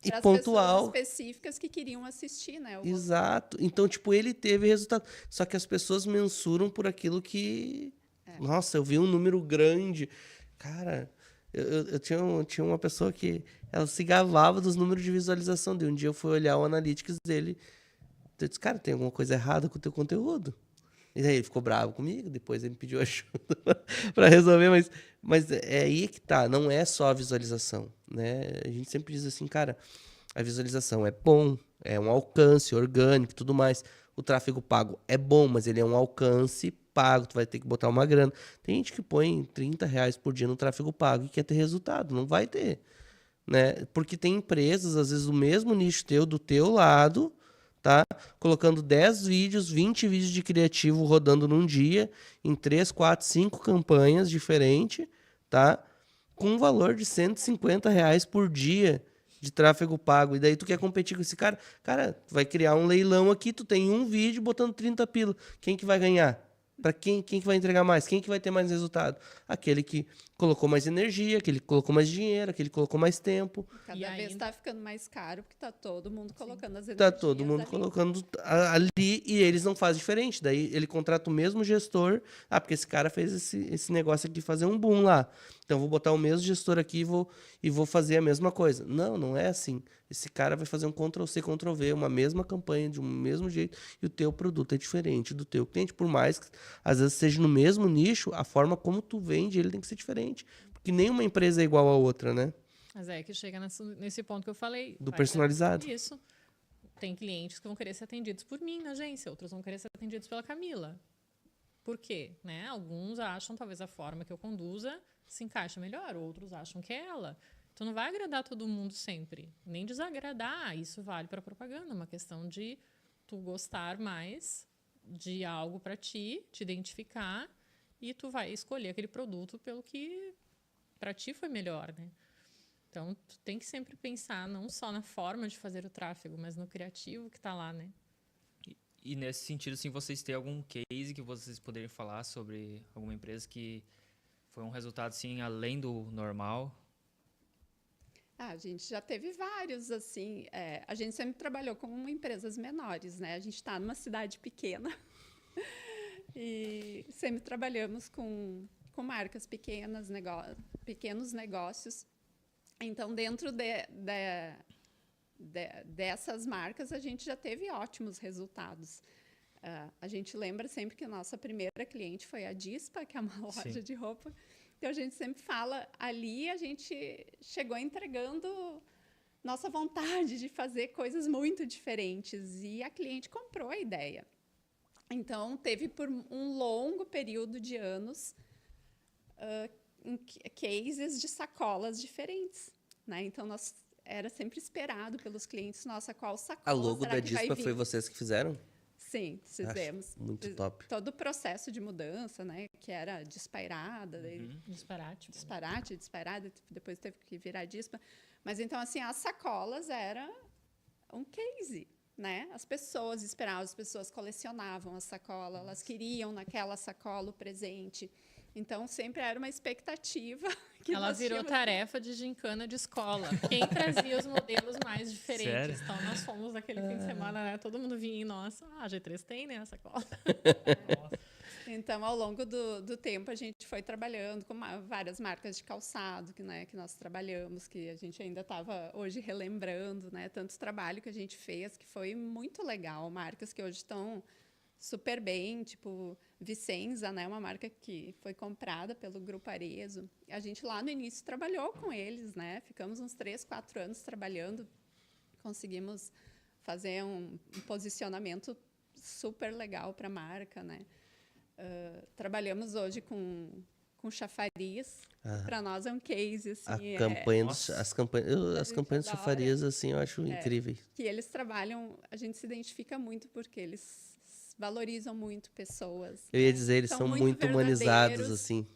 E
para as
pontual.
pessoas específicas que queriam assistir, né?
Exato. Então, tipo, ele teve resultado. Só que as pessoas mensuram por aquilo que... Nossa, eu vi um número grande. Cara, eu tinha uma pessoa que ela se gabava dos números de visualização dele. Um dia eu fui olhar o analytics dele. Eu disse, cara, tem alguma coisa errada com o teu conteúdo. E daí ele ficou bravo comigo. Depois ele me pediu ajuda para resolver. Mas é aí que tá. Não é só a visualização, né? A gente sempre diz assim, cara... A visualização é bom, é um alcance orgânico e tudo mais. O tráfego pago é bom, mas ele é um alcance pago, tu vai ter que botar uma grana. Tem gente que põe R$30 por dia no tráfego pago e quer ter resultado, não vai ter. Né? Porque tem empresas, às vezes, do mesmo nicho teu, do teu lado, tá? Colocando 10 vídeos, 20 vídeos de criativo rodando num dia, em 3, 4, 5 campanhas diferentes, tá? Com um valor de R$150 por dia de tráfego pago. E daí tu quer competir com esse cara. Cara, tu vai criar um leilão aqui, tu tem um vídeo botando 30 pila. Quem que vai ganhar? Para quem que vai entregar mais? Quem que vai ter mais resultado? Aquele que colocou mais energia, aquele que colocou mais dinheiro, aquele que colocou mais tempo.
Cada
E
vez
ainda-
está ficando mais caro, porque está todo mundo colocando as
Tá
energias
todo mundo
ali.
colocando ali e eles não fazem diferente. Daí ele contrata o mesmo gestor. Porque esse cara fez esse negócio aqui fazer um boom lá. Então vou botar o mesmo gestor aqui e vou fazer a mesma coisa. Não, não é assim. Esse cara vai fazer um Ctrl-C, Ctrl-V, uma mesma campanha, de um mesmo jeito, e o teu produto é diferente do teu cliente. Por mais que às vezes seja no mesmo nicho, a forma como tu vende ele tem que ser diferente. Porque nenhuma empresa é igual a outra, né?
Mas é que chega nesse ponto que eu falei.
Do
Vai
personalizado.
ter- Isso. Tem clientes que vão querer ser atendidos por mim na agência, outros vão querer ser atendidos pela Camila. Por quê? Né? Alguns acham talvez a forma que eu conduza se encaixa melhor, outros acham que é ela. Tu não vai agradar todo mundo sempre, nem desagradar. Isso vale para propaganda, é uma questão de tu gostar mais de algo para ti, te identificar e tu vai escolher aquele produto pelo que para ti foi melhor, né? Então, tu tem que sempre pensar não só na forma de fazer o tráfego, mas no criativo que está lá, né?
E nesse sentido, assim, vocês têm algum case que vocês poderiam falar sobre alguma empresa que foi um resultado, assim, além do normal?
A gente já teve vários, assim. A gente sempre trabalhou com empresas menores, né? A gente está numa cidade pequena e sempre trabalhamos com marcas pequenas, pequenos negócios. Então, dentro dessas marcas, a gente já teve ótimos resultados. A gente lembra sempre que a nossa primeira cliente foi a Dispa, que é uma loja
Sim.
de roupa. Então, a gente sempre fala, ali a gente chegou entregando nossa vontade de fazer coisas muito diferentes. E a cliente comprou a ideia. Então, teve por um longo período de anos cases de sacolas diferentes. Né? Então, era sempre esperado pelos clientes, nossa, qual sacola
A logo
será
da
que vai
Dispa
vir?
foi vocês que fizeram?
Sim, fizemos.
Muito top.
Todo o processo de mudança, né? Que era disparada, disparate, depois teve que virar dispa. Mas então, assim, as sacolas era um case, né? As pessoas esperavam, as pessoas colecionavam a sacola, elas queriam naquela sacola o presente. Então, sempre era uma expectativa. Que
Ela
nós
virou
tínhamos.
tarefa de gincana de escola. Quem trazia os modelos mais diferentes?
Sério?
Então, nós fomos naquele fim de semana, né? Todo mundo vinha e, nossa, a G3 tem, né, a sacola.
Então, ao longo do tempo, a gente foi trabalhando com várias marcas de calçado que nós trabalhamos, que a gente ainda estava hoje relembrando, né? Tanto trabalho que a gente fez, que foi muito legal. Marcas que hoje estão super bem, tipo Vicenza, né? Uma marca que foi comprada pelo Grupo Arezzo. A gente lá no início trabalhou com eles, né? Ficamos uns 3, 4 anos trabalhando. Conseguimos fazer um posicionamento super legal para a marca, né? Trabalhamos hoje com chafariz. Para nós é um case, assim.
As campanhas de chafariz, assim, eu acho incríveis.
Que eles trabalham, a gente se identifica muito porque eles valorizam muito pessoas.
Eu ia dizer, eles são muito humanizados, assim.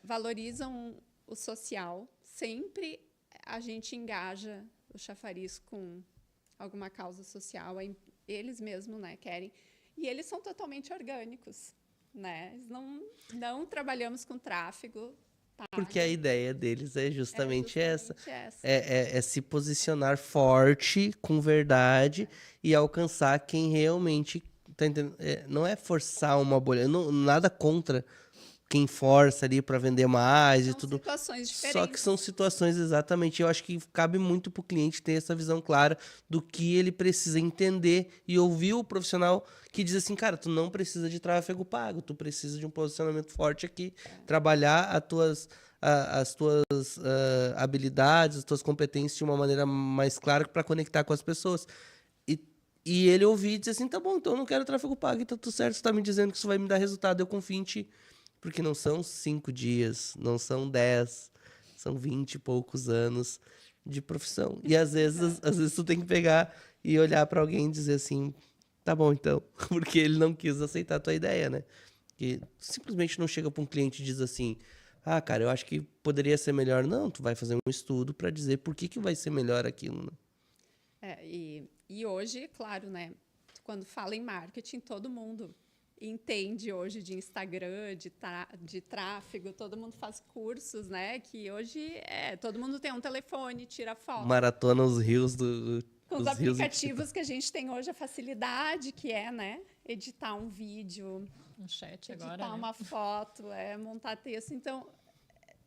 Valorizam o social. Sempre a gente engaja o chafariz com alguma causa social. Eles mesmos, né, querem. E eles são totalmente orgânicos, né? Não trabalhamos com tráfego. Tá?
Porque a ideia deles é justamente essa.
essa.
É se posicionar forte, com verdade, e alcançar quem realmente... Tá entendendo? Não é forçar uma bolha. Nada contra quem força ali para vender mais e tudo.
São situações diferentes.
Só que são situações exatamente. Eu acho que cabe muito pro cliente ter essa visão clara do que ele precisa entender e ouvir o profissional que diz assim, cara, tu não precisa de tráfego pago, tu precisa de um posicionamento forte aqui, trabalhar as tuas habilidades, as tuas competências de uma maneira mais clara para conectar com as pessoas. E ele ouvir e dizer assim, tá bom, então eu não quero tráfego pago, então tudo certo, você tá me dizendo que isso vai me dar resultado, eu confio em ti. Porque não são 5 dias, não são 10, são 20 e poucos anos de profissão. E às vezes tu tem que pegar e olhar para alguém e dizer assim, tá bom então, porque ele não quis aceitar a tua ideia, né? Que simplesmente não chega para um cliente e diz assim, ah, cara, eu acho que poderia ser melhor. Não, tu vai fazer um estudo para dizer por que vai ser melhor aquilo, né?
E hoje, claro, né? Quando fala em marketing, todo mundo entende hoje de Instagram, de tráfego, todo mundo faz cursos, né? Que hoje todo mundo tem um telefone, tira foto.
Maratona os rios
com os aplicativos que a gente tem hoje, a facilidade que é, né? Editar um vídeo,
um chat
editar
agora,
uma foto, montar texto. Então,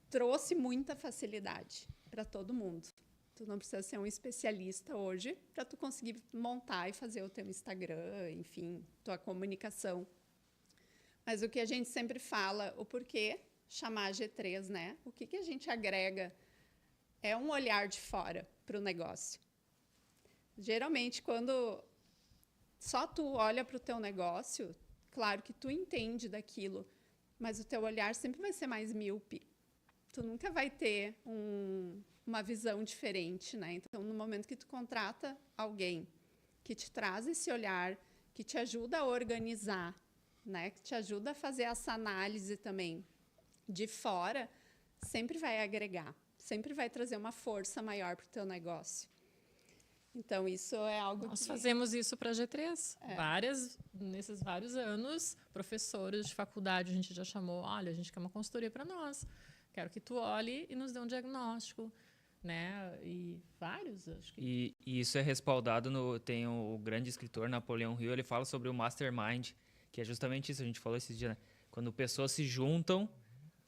trouxe muita facilidade para todo mundo. Tu não precisa ser um especialista hoje para tu conseguir montar e fazer o teu Instagram, enfim, tua comunicação. Mas o que a gente sempre fala, o porquê chamar G3, né? O que a gente agrega é um olhar de fora para o negócio. Geralmente, quando só tu olha para o teu negócio, claro que tu entende daquilo, mas o teu olhar sempre vai ser mais míope. Tu nunca vai ter uma visão diferente, né? Então, no momento que tu contrata alguém que te traz esse olhar, que te ajuda a organizar, né? Que te ajuda a fazer essa análise também de fora, sempre vai agregar, sempre vai trazer uma força maior para o teu negócio. Então, isso é algo
Nós fazemos isso para a G3. Nesses vários anos, professores de faculdade, a gente já chamou, olha, a gente quer uma consultoria para nós. Quero que tu olhe e nos dê um diagnóstico, né? E vários, acho que...
E isso é respaldado tem o grande escritor Napoleão Hill, ele fala sobre o mastermind, que é justamente isso, a gente falou esses dias, né? Quando pessoas se juntam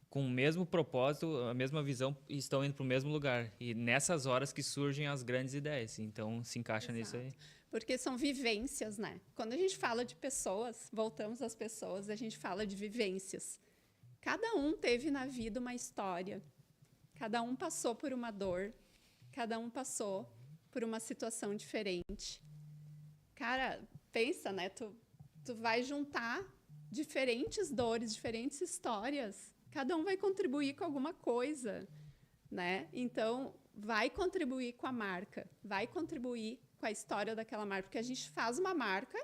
com o mesmo propósito, a mesma visão, e estão indo para o mesmo lugar. E nessas horas que surgem as grandes ideias. Então, se encaixa nisso aí.
Porque são vivências, né? Quando a gente fala de pessoas, voltamos às pessoas, a gente fala de vivências. Cada um teve na vida uma história. Cada um passou por uma dor. Cada um passou por uma situação diferente. Cara, pensa, né? Tu vai juntar diferentes dores, diferentes histórias. Cada um vai contribuir com alguma coisa, né? Então, vai contribuir com a marca, vai contribuir com a história daquela marca, porque a gente faz uma marca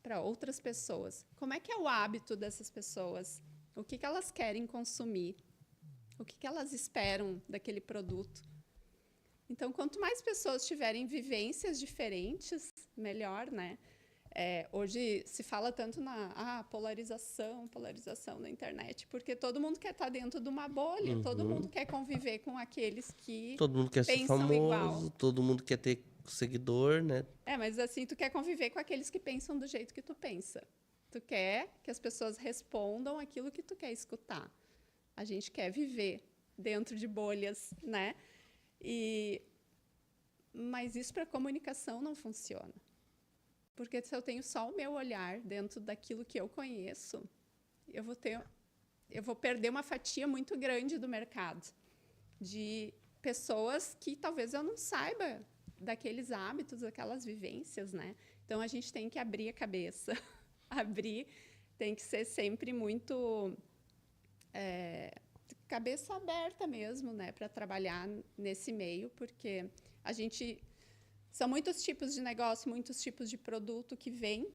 para outras pessoas. Como é que é o hábito dessas pessoas? O que elas querem consumir? O que elas esperam daquele produto? Então, quanto mais pessoas tiverem vivências diferentes, melhor, né? Hoje se fala tanto na polarização na internet, porque todo mundo quer estar dentro de uma bolha, todo mundo quer conviver com aqueles que
Todo mundo quer ser
pensam
famoso,
igual.
todo mundo quer ter seguidor, né?
Mas assim, tu quer conviver com aqueles que pensam do jeito que tu pensa. Tu quer que as pessoas respondam aquilo que tu quer escutar. A gente quer viver dentro de bolhas, né? Mas isso para comunicação não funciona. Porque se eu tenho só o meu olhar dentro daquilo que eu conheço, eu vou perder uma fatia muito grande do mercado de pessoas que talvez eu não saiba daqueles hábitos, daquelas vivências, né? Então a gente tem que abrir a cabeça, tem que ser sempre muito cabeça aberta mesmo, né, para trabalhar nesse meio, porque são muitos tipos de negócio, muitos tipos de produto que vêm,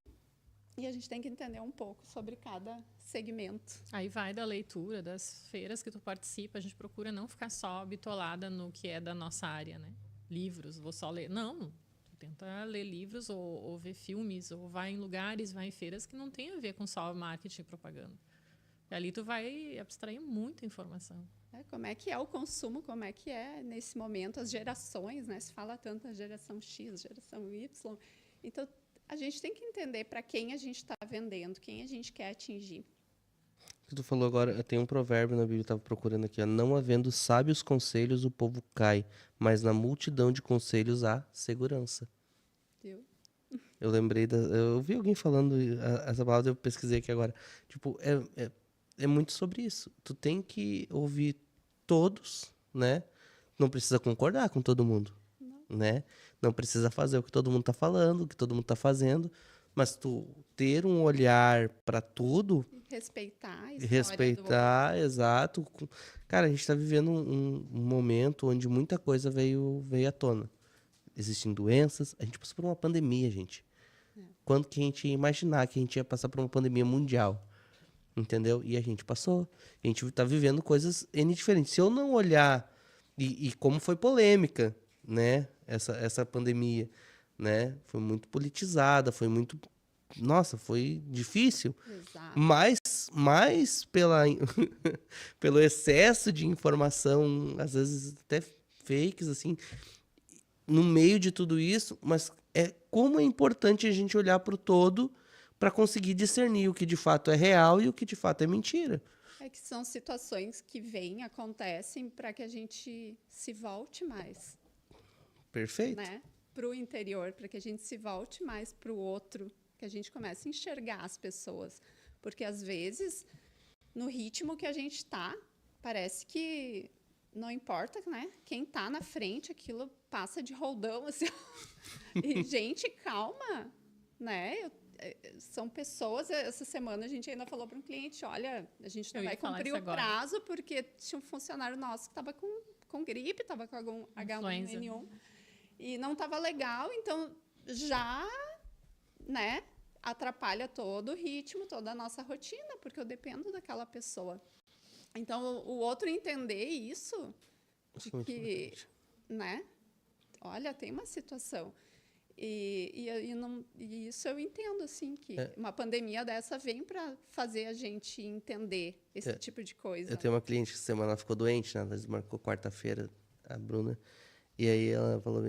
e a gente tem que entender um pouco sobre cada segmento.
Aí vai da leitura, das feiras que tu participa, a gente procura não ficar só bitolada no que é da nossa área, né? Livros, vou só ler. Não, tu tenta ler livros ou ver filmes, ou vai em lugares, vai em feiras que não tem a ver com só marketing e propaganda. E ali tu vai abstrair muita informação.
Como é que é o consumo, como é que é nesse momento, as gerações, né? Se fala tanto da geração X, geração Y. Então, a gente tem que entender para quem a gente está vendendo, quem a gente quer atingir.
O que tu falou agora, tem um provérbio na Bíblia, eu estava procurando aqui, ó, não havendo sábios conselhos, o povo cai, mas na multidão de conselhos há segurança.
Viu?
Eu lembrei, eu vi alguém falando essa palavra, eu pesquisei aqui agora. Tipo, é muito sobre isso. Tu tem que ouvir todos, né? Não precisa concordar com todo mundo, né? Não precisa fazer o que todo mundo tá falando, o que todo mundo tá fazendo, mas tu ter um olhar para tudo,
Respeitar a história
respeitar, exato. Cara, a gente tá vivendo um momento onde muita coisa veio à tona. Existem doenças, a gente passou por uma pandemia, gente. Quando que a gente ia imaginar que a gente ia passar por uma pandemia mundial? Entendeu? E a gente passou. A gente tá vivendo coisas N diferentes. Se eu não olhar, e como foi polêmica, né? Essa pandemia, né? Foi muito politizada, foi muito... Nossa, foi difícil.
Exato.
Mas pelo excesso de informação, às vezes até fakes, assim, no meio de tudo isso, mas como é importante a gente olhar para o todo para conseguir discernir o que de fato é real e o que de fato é mentira.
Que são situações que acontecem para que a gente se volte mais.
Perfeito.
Né? Para o interior, para que a gente se volte mais para o outro, que a gente comece a enxergar as pessoas. Porque, às vezes, no ritmo que a gente está, parece que não importa, né? Quem está na frente, aquilo passa de roldão. Assim. E, gente, calma, né? São pessoas, essa semana a gente ainda falou para um cliente, olha, a gente não vai cumprir o prazo porque tinha um funcionário nosso que estava com gripe, estava com algum H1N1 e não estava legal, então já, né, atrapalha todo o ritmo, toda a nossa rotina, porque eu dependo daquela pessoa. Então, o outro entender isso, de que, né, olha, tem uma situação. E isso eu entendo, assim, que uma pandemia dessa vem para fazer a gente entender esse tipo de coisa.
Eu tenho uma cliente que semana ficou doente, né? Ela marcou quarta-feira, a Bruna, e aí ela falou,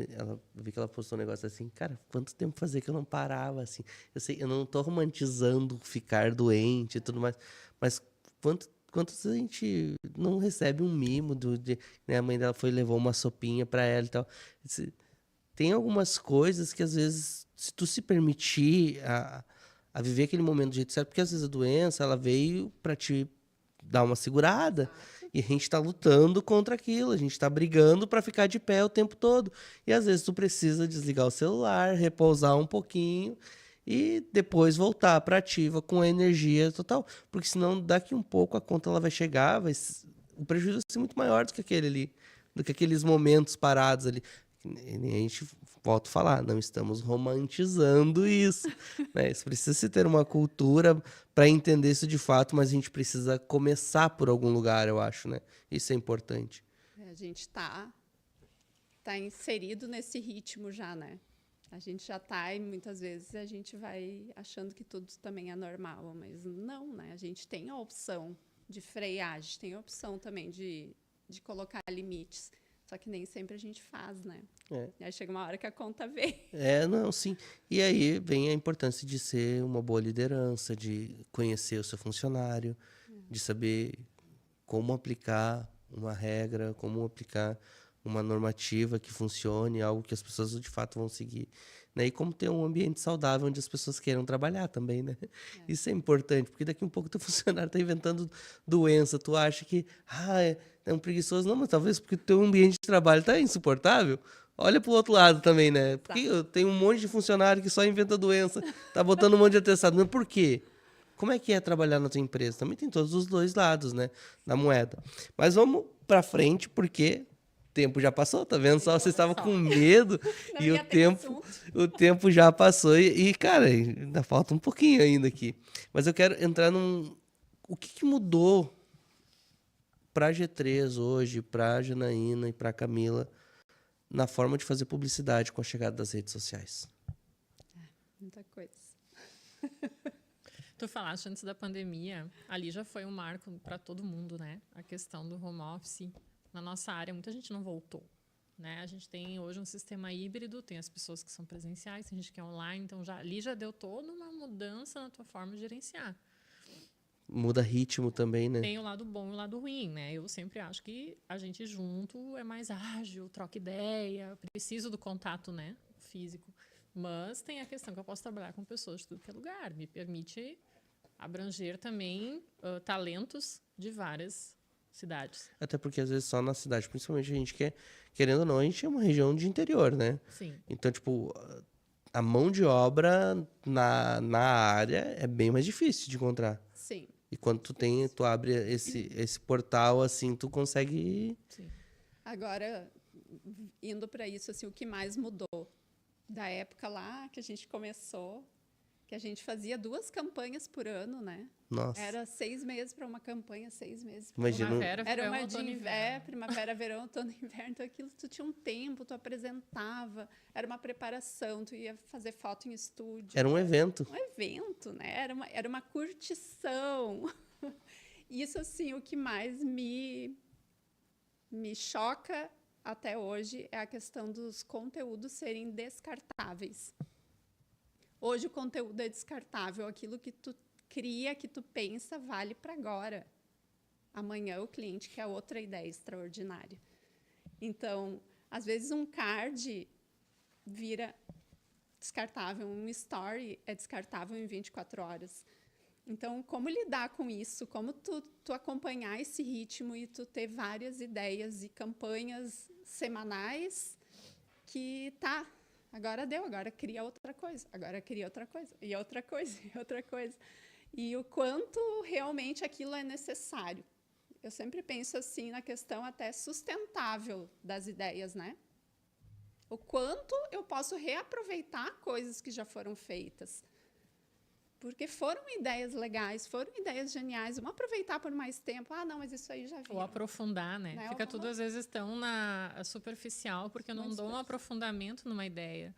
vi que ela postou um negócio assim, cara, quanto tempo fazia que eu não parava, assim? Eu sei, eu não tô romantizando ficar doente e tudo mais, mas quantos a gente não recebe um mimo né? A mãe dela levou uma sopinha para ela e tal. Tem algumas coisas que, às vezes, se tu se permitir a viver aquele momento do jeito certo, porque, às vezes, a doença, ela veio para te dar uma segurada, e a gente tá lutando contra aquilo, a gente tá brigando para ficar de pé o tempo todo. E, às vezes, tu precisa desligar o celular, repousar um pouquinho, e depois voltar para ativa com a energia total. Porque, senão, daqui um pouco, a conta ela vai chegar, o prejuízo vai ser muito maior do que aquele ali, do que aqueles momentos parados ali. A gente volto a falar, não estamos romantizando isso, né? Isso precisa se ter uma cultura para entender isso de fato, mas a gente precisa começar por algum lugar, eu acho, né? Isso é importante.
A gente está inserido nesse ritmo já, né? A gente já está e muitas vezes a gente vai achando que tudo também é normal, mas não, né? A gente tem a opção de frear, a gente tem a opção também de colocar limites. Só que nem sempre a gente faz, né? E aí chega uma hora que a conta vem.
Não, sim. E aí vem a importância de ser uma boa liderança, de conhecer o seu funcionário, de saber como aplicar uma regra, como aplicar uma normativa que funcione, algo que as pessoas de fato vão seguir. Né? E como ter um ambiente saudável onde as pessoas queiram trabalhar também, né? Isso é importante, porque daqui a um pouco teu funcionário está inventando doença, tu acha que é um preguiçoso. Não, mas talvez porque o teu ambiente de trabalho está insuportável. Olha pro outro lado também, né? Porque eu tenho um monte de funcionário que só inventa doença, tá botando um monte de atestado. Mas por quê? Como é que é trabalhar na tua empresa? Também tem todos os dois lados, né? Da moeda. Mas vamos para frente, porque o tempo já passou, tá vendo? Só você estava com medo e o tempo já passou. E, cara, ainda falta um pouquinho ainda aqui. Mas eu quero entrar num... O que mudou para a G3 hoje, para a Janaína e para a Camila, na forma de fazer publicidade com a chegada das redes sociais?
Muita coisa.
Tu falaste antes da pandemia, ali já foi um marco para todo mundo, né? A questão do home office. Na nossa área, muita gente não voltou, né? A gente tem hoje um sistema híbrido, tem as pessoas que são presenciais, tem gente que é online, então ali já deu toda uma mudança na tua forma de gerenciar.
Muda ritmo também, né?
Tem o lado bom e o lado ruim, né? Eu sempre acho que a gente junto é mais ágil, troca ideia, preciso do contato, né? Físico. Mas tem a questão que eu posso trabalhar com pessoas de tudo que é lugar. Me permite abranger também talentos de várias cidades.
Até porque, às vezes, só na cidade, principalmente a gente que é, querendo ou não, a gente é uma região de interior, né?
Sim.
Então, tipo, a mão de obra na área é bem mais difícil de encontrar.
Sim.
E quando tu abre esse portal, assim, tu consegue...
Sim.
Agora, indo para isso, assim, o que mais mudou da época lá que a gente começou, que a gente fazia 2 campanhas por ano, né?
Nossa.
Era 6 meses para uma campanha, 6 meses para
Imagina.
Primavera,
Era
verão,
uma
outono,
de
inverno.
primavera, verão, outono, inverno. Então, aquilo tu tinha um tempo, tu apresentava, era uma preparação, tu ia fazer foto em estúdio.
Era um evento.
Um evento, né? Era uma curtição. Isso, assim, o que mais me choca até hoje é a questão dos conteúdos serem descartáveis. Hoje o conteúdo é descartável, aquilo que tu cria, que tu pensa, vale para agora. Amanhã o cliente quer outra ideia extraordinária. Então, às vezes um card vira descartável, um story é descartável em 24 horas. Então, como lidar com isso? Como tu acompanhar esse ritmo e tu ter várias ideias e campanhas semanais que agora deu, agora cria outra coisa, agora cria outra coisa, e outra coisa, e outra coisa. E o quanto realmente aquilo é necessário. Eu sempre penso assim na questão até sustentável das ideias, né? O quanto eu posso reaproveitar coisas que já foram feitas. Porque foram ideias legais, foram ideias geniais. Vamos aproveitar por mais tempo. Não, mas isso aí já viu.
Ou aprofundar, né? Fica tudo, às vezes, tão superficial, porque eu não dou um aprofundamento numa ideia.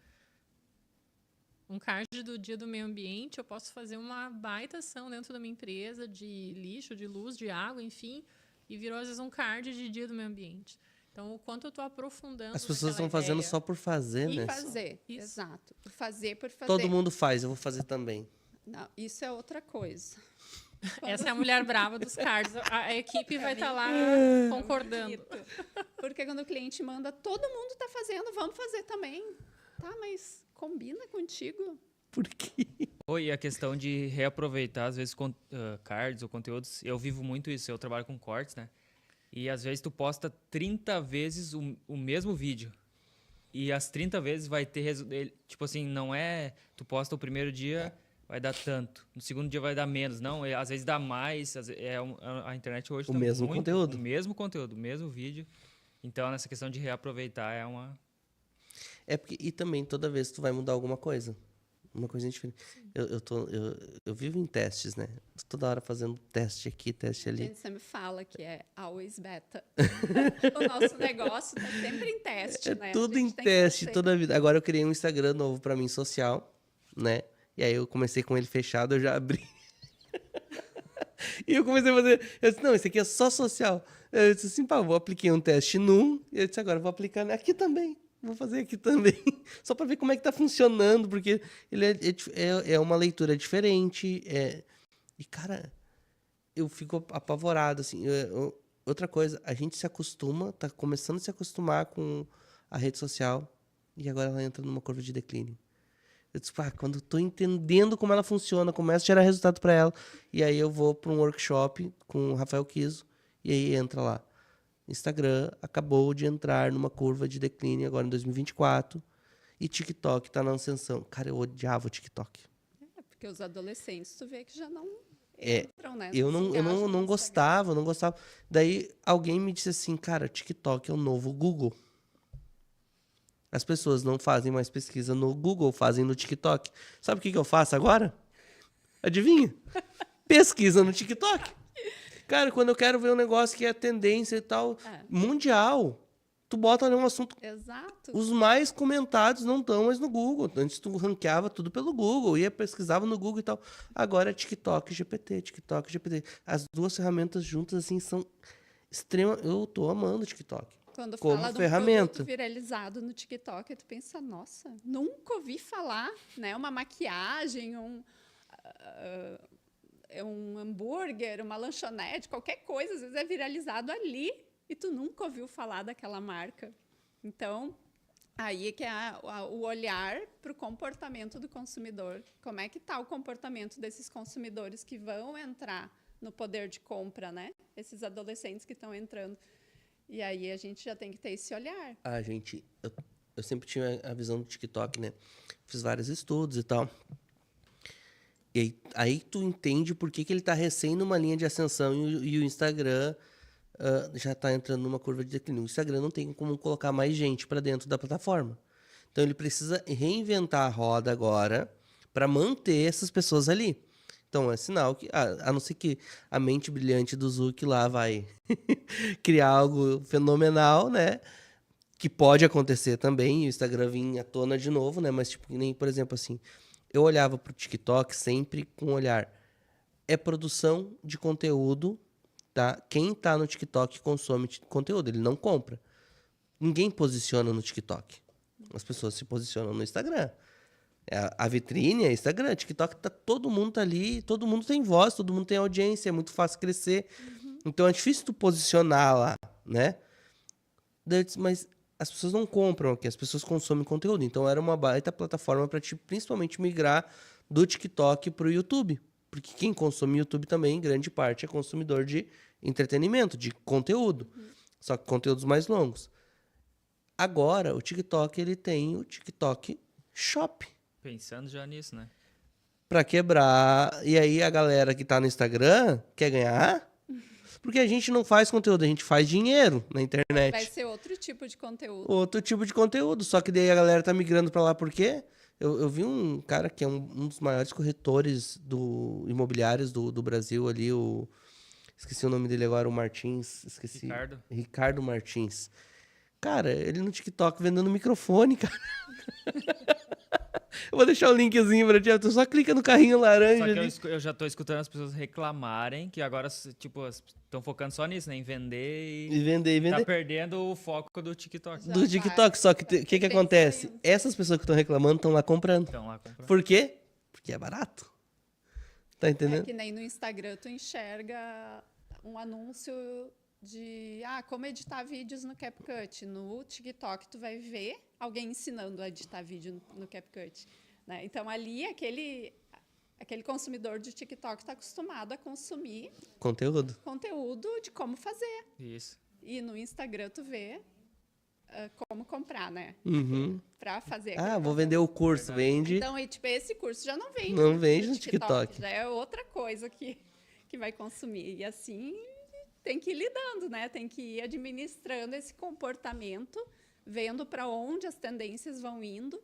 Um card do Dia do Meio Ambiente, eu posso fazer uma baita ação dentro da minha empresa, de lixo, de luz, de água, enfim, e virou, às vezes, um card de Dia do Meio Ambiente. Então, o quanto eu estou aprofundando.
As pessoas estão fazendo só por fazer, né?
Fazer,
Isso.
exato. Por fazer.
Todo mundo faz, eu vou fazer também.
Não, isso é outra coisa.
Essa é a mulher brava dos cards. A equipe vai estar lá concordando.
Porque quando o cliente manda, todo mundo está fazendo, vamos fazer também. Tá, mas combina contigo?
Por quê?
E a questão de reaproveitar, às vezes, cards ou conteúdos. Eu vivo muito isso, eu trabalho com cortes, né? E às vezes tu posta 30 vezes o mesmo vídeo. E as 30 vezes vai ter... Tipo assim, não é... Tu posta o primeiro dia... vai dar tanto. No segundo dia vai dar menos. Não, às vezes dá mais. A internet hoje
O
tá
mesmo
muito,
conteúdo.
O mesmo conteúdo, o mesmo vídeo. Então, nessa questão de reaproveitar é uma...
É porque, e também, toda vez que tu vai mudar alguma coisa. Uma coisinha diferente. Eu vivo em testes, né? Toda hora fazendo teste aqui, teste
A
ali.
gente sempre fala que é always beta. O nosso negócio tá sempre em teste, né?
Tudo
A
em
gente tem que
teste,
fazer.
toda a vida. Agora eu criei um Instagram novo pra mim, social, né? E aí eu comecei com ele fechado, eu já abri. E eu comecei a fazer. Eu disse, não, esse aqui é só social. Eu disse assim, pá, vou aplicar um teste num. E eu disse, agora eu vou aplicar aqui também. Vou fazer aqui também. Só pra ver como é que tá funcionando, porque ele é uma leitura diferente. E, cara, eu fico apavorado, assim. Outra coisa, a gente se acostuma, tá começando a se acostumar com a rede social. E agora ela entra numa curva de declínio. Eu disse, pá, quando eu tô entendendo como ela funciona, começo a gerar resultado para ela, e aí eu vou para um workshop com o Rafael Kiso, e aí entra lá. Instagram acabou de entrar numa curva de declínio agora em 2024, e TikTok tá na ascensão. Cara, eu odiava o TikTok.
Porque os adolescentes, tu vê que já não
É,
entram, né?
Eu
se
não
engajam no Instagram.
gostava, não gostava. Daí alguém me disse assim, cara, TikTok é o novo Google. As pessoas não fazem mais pesquisa no Google, fazem no TikTok. Sabe o que eu faço agora? Adivinha? Pesquisa no TikTok. Cara, quando eu quero ver um negócio que é tendência e tal, mundial, tu bota ali um assunto.
Exato.
Os mais comentados não estão mais no Google. Antes tu ranqueava tudo pelo Google, ia pesquisava no Google e tal. Agora é TikTok, GPT, TikTok, GPT. As duas ferramentas juntas, assim, são extremas. Eu tô amando o TikTok.
Quando
como
fala de um
ferramenta.
produto viralizado no TikTok, tu pensa, nossa, nunca ouvi falar, né? Uma maquiagem, um hambúrguer, uma lanchonete, qualquer coisa, às vezes é viralizado ali e tu nunca ouviu falar daquela marca. Então, aí é que é o olhar para o comportamento do consumidor. Como é que está o comportamento desses consumidores que vão entrar no poder de compra, né? Esses adolescentes que estão entrando. E aí a gente já tem que ter esse olhar.
Gente, eu sempre tinha a visão do TikTok, né? Fiz vários estudos e tal. E aí tu entende por que ele tá recém numa linha de ascensão e o Instagram já tá entrando numa curva de declínio. O Instagram não tem como colocar mais gente para dentro da plataforma. Então ele precisa reinventar a roda agora para manter essas pessoas ali. Então é sinal que, a não ser que a mente brilhante do Zuck lá vai criar algo fenomenal, né? Que pode acontecer também, e o Instagram vir à tona de novo, né? Mas, tipo, nem, por exemplo, assim, eu olhava pro TikTok sempre com um olhar. É produção de conteúdo, tá? Quem tá no TikTok consome conteúdo, ele não compra. Ninguém posiciona no TikTok. As pessoas se posicionam no Instagram. A vitrine é Instagram, TikTok todo mundo tá ali, todo mundo tem voz, todo mundo tem audiência, é muito fácil crescer. Então é difícil tu posicionar lá, né? Mas as pessoas não compram aqui, as pessoas consomem conteúdo. Então era uma baita plataforma para ti principalmente migrar do TikTok pro YouTube. Porque quem consome YouTube também, em grande parte, é consumidor de entretenimento, de conteúdo. Só que conteúdos mais longos. Agora, o TikTok, ele tem o TikTok Shop.
Pensando já nisso, né?
Pra quebrar. E aí a galera que tá no Instagram quer ganhar? Porque a gente não faz conteúdo, a gente faz dinheiro na internet.
Vai ser outro tipo de conteúdo.
Outro tipo de conteúdo. Só que daí a galera tá migrando pra lá por quê? Eu vi um cara que é um dos maiores corretores imobiliários do Brasil ali, esqueci o nome dele agora, o Martins. Esqueci. Ricardo Martins. Cara, ele no TikTok vendendo microfone, cara. Eu vou deixar o linkzinho pra ti. Tu só clica no carrinho laranja.
Só que eu já tô escutando as pessoas reclamarem que agora, tipo, estão focando só nisso, né? Em vender
e vender.
Tá perdendo o foco do TikTok.
Do TikTok, só que o que acontece? Essas pessoas que estão reclamando estão lá comprando. Por quê? Porque é barato. Tá entendendo?
É que nem no Instagram tu enxerga um anúncio de como editar vídeos no CapCut. No TikTok tu vai ver alguém ensinando a editar vídeo no CapCut, né? Então ali aquele consumidor de TikTok está acostumado a consumir
conteúdo
de como fazer.
Isso.
E no Instagram tu vê como comprar, né?
Uhum.
Para fazer.
Vou vender o curso, vende.
Então, esse curso já não vende.
Não vende no TikTok.
Já é outra coisa que vai consumir. E assim tem que ir lidando, né? Tem que ir administrando esse comportamento, vendo para onde as tendências vão indo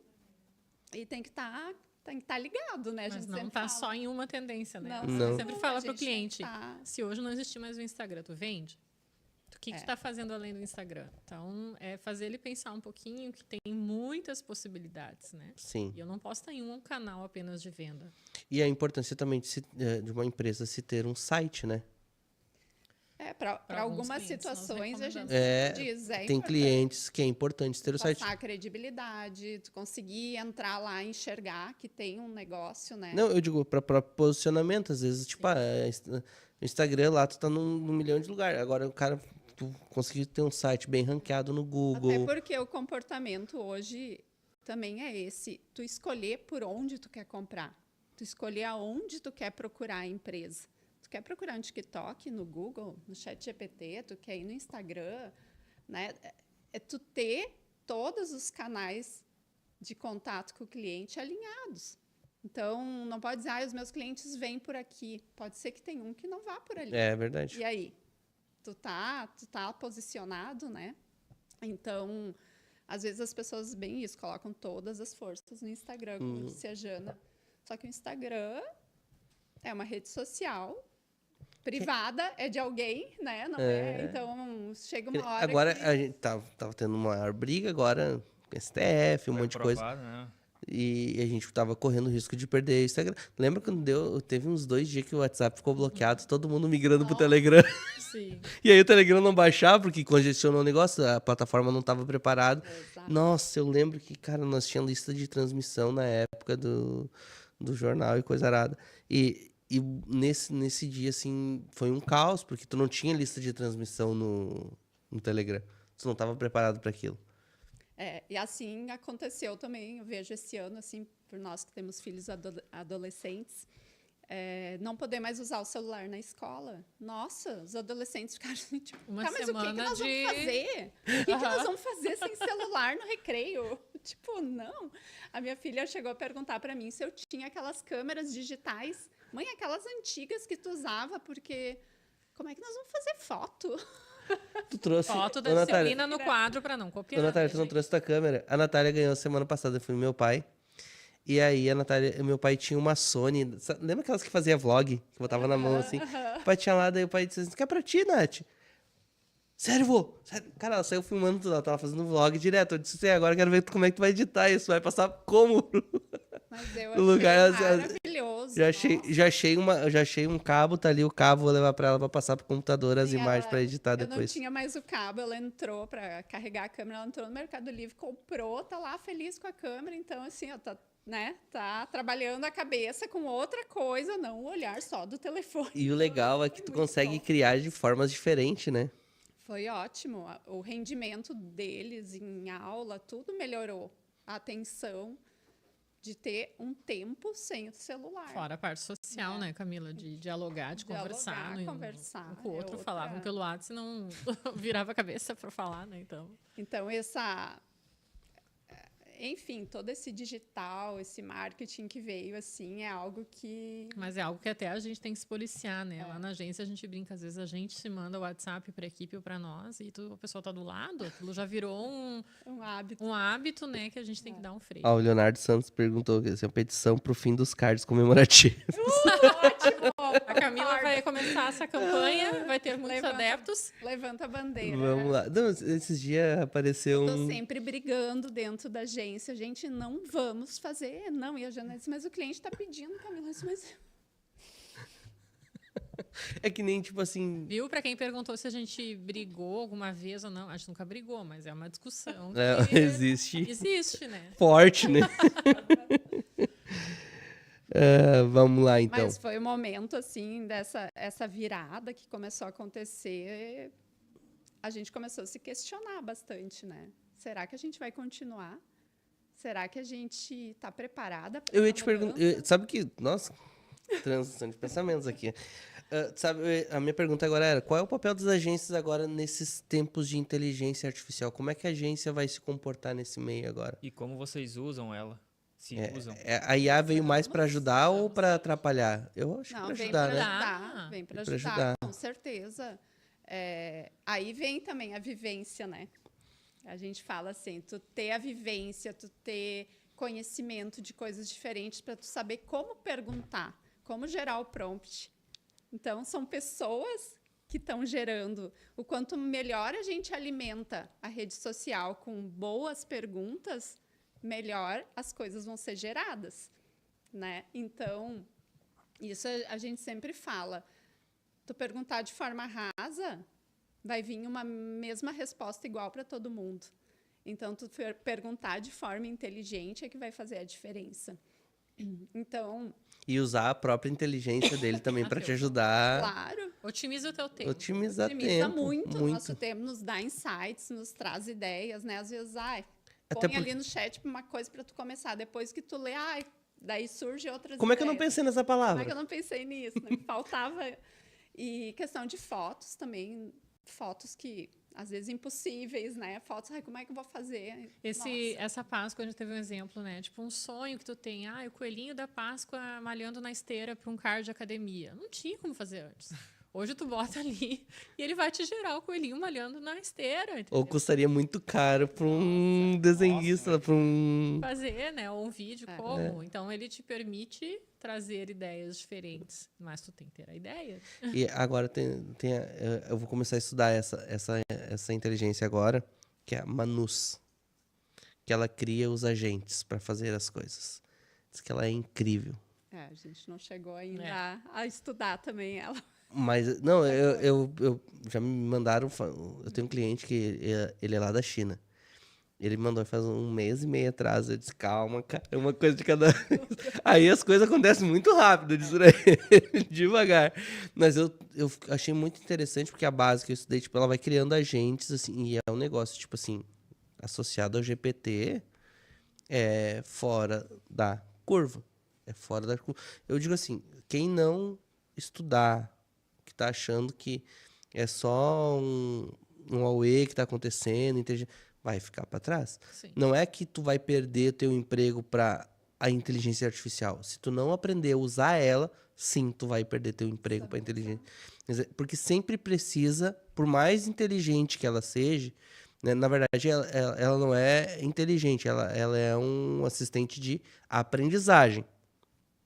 e tem que estar ligado, né? A
Mas
gente
não
sempre
tá
fala.
só em uma tendência, né?
Não.
Você sempre fala
A
pro
gente tem
cliente,
que tá-
se hoje não existir mais o Instagram, tu vende? O que tu tá fazendo além do Instagram? Então, é fazer ele pensar um pouquinho que tem muitas possibilidades, né?
Sim.
E eu não posso estar em um canal apenas de venda.
E a importância também de uma empresa se ter um site, né?
Para
alguns
algumas
clientes, nós
situações a gente
recomendamos.
diz,
Tem
importante
clientes que é importante ter o site.
passar credibilidade, tu conseguir entrar lá e enxergar que tem um negócio, né?
Não, eu digo para posicionamento, às vezes, tipo, o Instagram lá, tu tá num milhão de lugares. Agora, o cara, tu conseguir ter um site bem ranqueado no
Até
Google.
porque o comportamento hoje também é esse, tu escolher por onde tu quer comprar, tu escolher aonde tu quer procurar a empresa. Tu quer procurar no TikTok, no Google, no ChatGPT, tu quer ir no Instagram, né? É tu ter todos os canais de contato com o cliente alinhados. Então, não pode dizer, os meus clientes vêm por aqui. Pode ser que tem um que não vá por ali.
É verdade.
E aí? Tu tá posicionado, né? Então, às vezes as pessoas bem isso, colocam todas as forças no Instagram, como disse a Jana. Só que o Instagram é uma rede social privada, é de alguém, né? Não é? Então, chega uma hora
Agora,
que...
a gente tava tendo uma maior briga agora com STF, um
Foi
monte de coisa.
aprovado, né?
E a gente tava correndo o risco de perder o Instagram. Lembra quando teve uns 2 dias que o WhatsApp ficou bloqueado, todo mundo migrando pro Telegram.
Sim.
E aí o Telegram não baixava porque congestionou o negócio, a plataforma não estava preparada.
Exato.
Nossa, eu lembro que, cara, nós tínhamos lista de transmissão na época do jornal e coisa arada. E nesse dia, assim, foi um caos, porque tu não tinha lista de transmissão no Telegram. Tu não estava preparado para aquilo.
E assim aconteceu também, eu vejo esse ano, assim, por nós que temos filhos adolescentes, não poder mais usar o celular na escola. Nossa, os adolescentes ficaram assim, tipo,
Uma
mas o que
semana
nós vamos fazer? O que nós vamos fazer sem celular no recreio? Tipo, não. A minha filha chegou a perguntar para mim se eu tinha aquelas câmeras digitais. Mãe, aquelas antigas que tu usava, porque como é que nós vamos fazer foto?
Tu trouxe...
Foto da
Ô, Natália,
disciplina no quadro para não copiar.
Ô, Natália,
né,
tu não
gente?
trouxe tua câmera? A Natália ganhou semana passada, foi meu pai. E aí, meu pai tinha uma Sony. Lembra aquelas que fazia vlog? Que botava na mão assim? O pai tinha lá, daí o pai disse assim: quer pra ti, Nath? Sério, vô? Sério? Cara, ela saiu filmando tudo, ela tava fazendo vlog direto. Eu disse assim: agora eu quero ver como é que tu vai editar isso. Vai passar como?
Mas eu
O
achei
lugar,
maravilhoso.
Já achei um cabo, tá ali o cabo, vou levar pra ela pra passar pro computador as
Sim,
imagens pra editar
eu não
depois.
tinha mais o cabo, ela entrou para carregar a câmera, ela entrou no Mercado Livre, comprou, tá lá feliz com a câmera, então assim, ó, tá trabalhando a cabeça com outra coisa, não o olhar só do telefone.
E o legal é que tu consegue criar de formas diferentes, né?
Foi ótimo, o rendimento deles em aula, tudo melhorou. A atenção de ter um tempo sem o celular.
Fora a parte social, né, Camila? De dialogar, de conversar.
Conversar.
Um com o outro, falavam pelo WhatsApp, não virava a cabeça para falar, né?
Então, enfim, todo esse digital, esse marketing que veio, assim, é algo que...
Mas é algo que até a gente tem que se policiar, né? Lá na agência a gente brinca, às vezes a gente se manda o WhatsApp para a equipe ou para nós e a pessoa tá do lado, aquilo já virou
um
hábito, né? Que a gente tem que dar um freio.
Ó, o Leonardo Santos perguntou que é uma petição pro fim dos cards comemorativos.
Ótimo!
A Camila vai começar essa campanha, vai ter muitos adeptos.
Levanta a bandeira.
Vamos lá. Não, esses dias apareceu
Tô sempre brigando dentro da agência. Gente, não vamos fazer. Não, e a Jana disse, mas o cliente tá pedindo, Camila. Eu disse, mas...
É que nem, tipo assim...
Viu? Para quem perguntou se a gente brigou alguma vez ou não, a gente nunca brigou, mas é uma discussão que existe, né?
Forte, né? Vamos lá, então.
Mas foi um momento, assim, essa virada que começou a acontecer. A gente começou a se questionar bastante, né? Será que a gente vai continuar? Será que a gente está preparada para
Eu ia te perguntar... Sabe que... Nossa, transição de pensamentos aqui. Sabe, a minha pergunta agora era, qual é o papel das agências agora nesses tempos de inteligência artificial? Como é que a agência vai se comportar nesse meio agora?
E como vocês usam ela? Se usam?
A IA veio mais para ajudar ou para atrapalhar? Eu acho que
Não,
para
vem
ajudar,
para
né?
ajudar. Vem para ajudar, com certeza. Aí vem também a vivência, né? A gente fala assim, tu ter a vivência, tu ter conhecimento de coisas diferentes para tu saber como perguntar, como gerar o prompt. Então, são pessoas que estão gerando. O quanto melhor a gente alimenta a rede social com boas perguntas, melhor as coisas vão ser geradas, né? Então, isso a gente sempre fala. Tu perguntar de forma rasa, vai vir uma mesma resposta igual para todo mundo. Então, tu perguntar de forma inteligente é que vai fazer a diferença. Então...
E usar a própria inteligência dele também para te ajudar.
Claro.
Otimiza o teu tempo.
Otimizar
Otimiza
tempo.
muito o nosso tempo, nos dá insights, nos traz ideias, né? Às vezes, põe ali no chat uma coisa para tu começar. Depois que tu lê, daí surge outras
Como é
ideias.
que eu não pensei nessa palavra?
Como é que eu não pensei nisso? Né? Faltava... E questão de fotos também, fotos que às vezes impossíveis, né? Fotos, como é que eu vou fazer?
Essa Páscoa, a gente teve um exemplo, né? Tipo, um sonho que tu tem. O coelhinho da Páscoa malhando na esteira para um card de academia. Não tinha como fazer antes. Hoje tu bota ali e ele vai te gerar o coelhinho malhando na esteira. Entendeu?
Ou custaria muito caro para um desenhista, para um...
Fazer, né? Ou um vídeo, como. Então, ele te permite trazer ideias diferentes. Mas tu tem que ter a ideia.
E agora eu vou começar a estudar essa inteligência agora, que é a Manus. Que ela cria os agentes para fazer as coisas. Diz que ela é incrível.
A gente não chegou ainda a estudar também ela.
Mas, não, eu já me mandaram... Eu tenho um cliente que ele é lá da China. Ele me mandou faz 1 mês e meio atrás. Eu disse, calma, cara, é uma coisa de cada vez. Aí as coisas acontecem muito rápido, disso aí, devagar. Mas eu achei muito interessante, porque a base que eu estudei, tipo, ela vai criando agentes, assim, e é um negócio, tipo assim, associado ao GPT, é fora da curva. É fora da curva. Eu digo assim, quem não estudar, que tá achando que é só um auê que tá acontecendo, vai ficar para trás.
Sim.
Não é que tu vai perder teu emprego para a inteligência artificial. Se tu não aprender a usar ela, sim, tu vai perder teu emprego para a inteligência. Porque sempre precisa, por mais inteligente que ela seja, né, na verdade, ela não é inteligente, ela é um assistente de aprendizagem.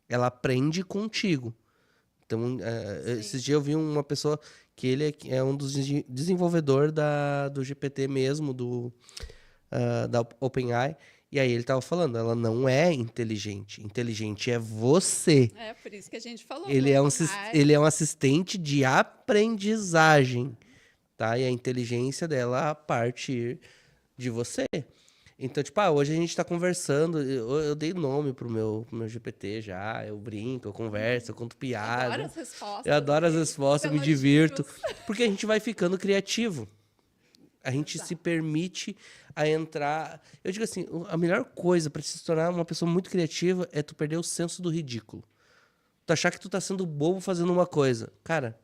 Ela aprende contigo. Então, esses dias eu vi uma pessoa que ele é um dos desenvolvedores do GPT mesmo, da OpenAI, e aí ele estava falando, ela não é inteligente. Inteligente é você.
É, por isso que a gente falou.
Ele é um assistente de aprendizagem, tá? E a inteligência dela a partir de você. Então, tipo, hoje a gente tá conversando, eu dei nome pro meu GPT já, eu brinco, eu converso, eu conto piada.
Adoro as respostas.
Eu adoro as respostas, eu me divirto, porque a gente vai ficando criativo. A gente se permite a entrar... Eu digo assim, a melhor coisa para se tornar uma pessoa muito criativa é tu perder o senso do ridículo. Tu achar que tu tá sendo bobo fazendo uma coisa. Cara,